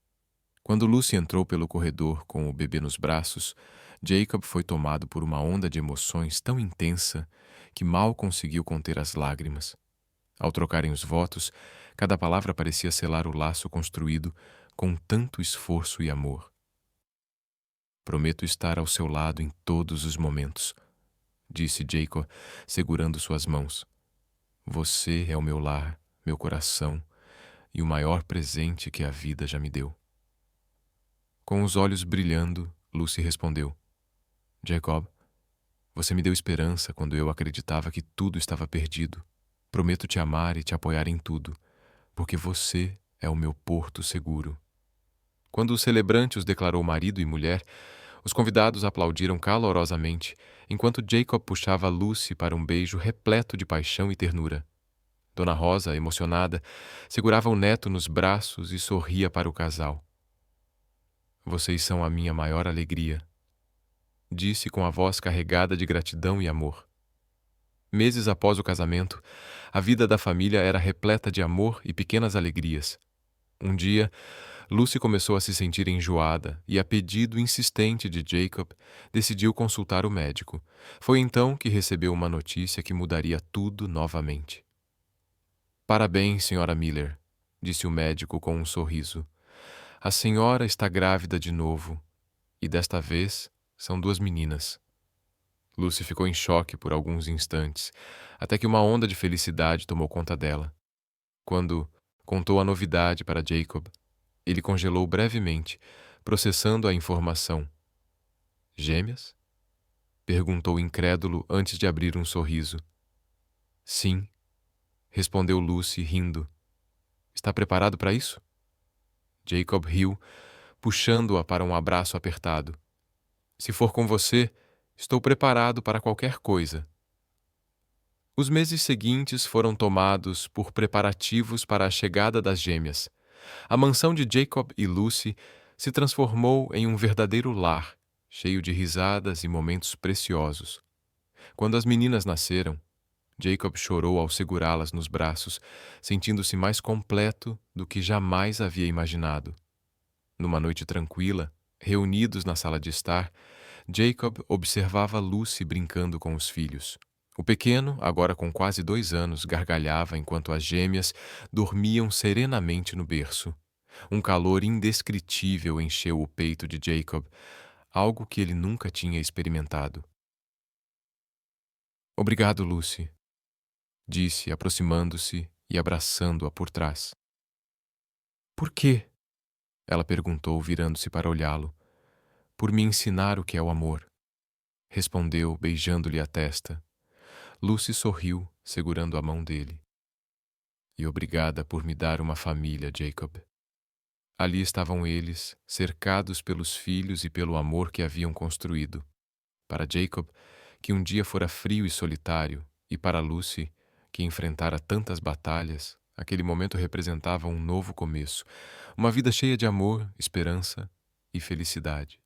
A: Quando Lucy entrou pelo corredor com o bebê nos braços, Jacob foi tomado por uma onda de emoções tão intensa que mal conseguiu conter as lágrimas. Ao trocarem os votos, cada palavra parecia selar o laço construído com tanto esforço e amor. Prometo estar ao seu lado em todos os momentos, disse Jacob, segurando suas mãos. Você é o meu lar, meu coração e o maior presente que a vida já me deu. Com os olhos brilhando, Lucy respondeu: Jacob, você me deu esperança quando eu acreditava que tudo estava perdido. Prometo te amar e te apoiar em tudo, porque você é o meu porto seguro. Quando o celebrante os declarou marido e mulher, os convidados aplaudiram calorosamente, enquanto Jacob puxava Lucy para um beijo repleto de paixão e ternura. Dona Rosa, emocionada, segurava o neto nos braços e sorria para o casal. Vocês são a minha maior alegria, disse com a voz carregada de gratidão e amor. Meses após o casamento, a vida da família era repleta de amor e pequenas alegrias. Um dia, Lucy começou a se sentir enjoada e, a pedido insistente de Jacob, decidiu consultar o médico. Foi então que recebeu uma notícia que mudaria tudo novamente. Parabéns, Sra. Miller, disse o médico com um sorriso. A senhora está grávida de novo, e desta vez são 2 meninas. Lucy ficou em choque por alguns instantes, até que uma onda de felicidade tomou conta dela. Quando contou a novidade para Jacob, ele congelou brevemente, processando a informação. Gêmeas? Perguntou incrédulo antes de abrir um sorriso. Sim, respondeu Lucy, rindo. Está preparado para isso? Jacob riu, puxando-a para um abraço apertado. Se for com você, estou preparado para qualquer coisa. Os meses seguintes foram tomados por preparativos para a chegada das gêmeas. A mansão de Jacob e Lucy se transformou em um verdadeiro lar, cheio de risadas e momentos preciosos. Quando as meninas nasceram, Jacob chorou ao segurá-las nos braços, sentindo-se mais completo do que jamais havia imaginado. Numa noite tranquila, reunidos na sala de estar, Jacob observava Lucy brincando com os filhos. O pequeno, agora com quase 2 anos, gargalhava enquanto as gêmeas dormiam serenamente no berço. Um calor indescritível encheu o peito de Jacob, algo que ele nunca tinha experimentado. Obrigado, Lucy, disse, aproximando-se e abraçando-a por trás. Por quê? Ela perguntou, virando-se para olhá-lo. Por me ensinar o que é o amor, respondeu, beijando-lhe a testa. Lucy sorriu, segurando a mão dele. E obrigada por me dar uma família, Jacob. Ali estavam eles, cercados pelos filhos e pelo amor que haviam construído. Para Jacob, que um dia fora frio e solitário, e para Lucy, que enfrentara tantas batalhas, aquele momento representava um novo começo, uma vida cheia de amor, esperança e felicidade.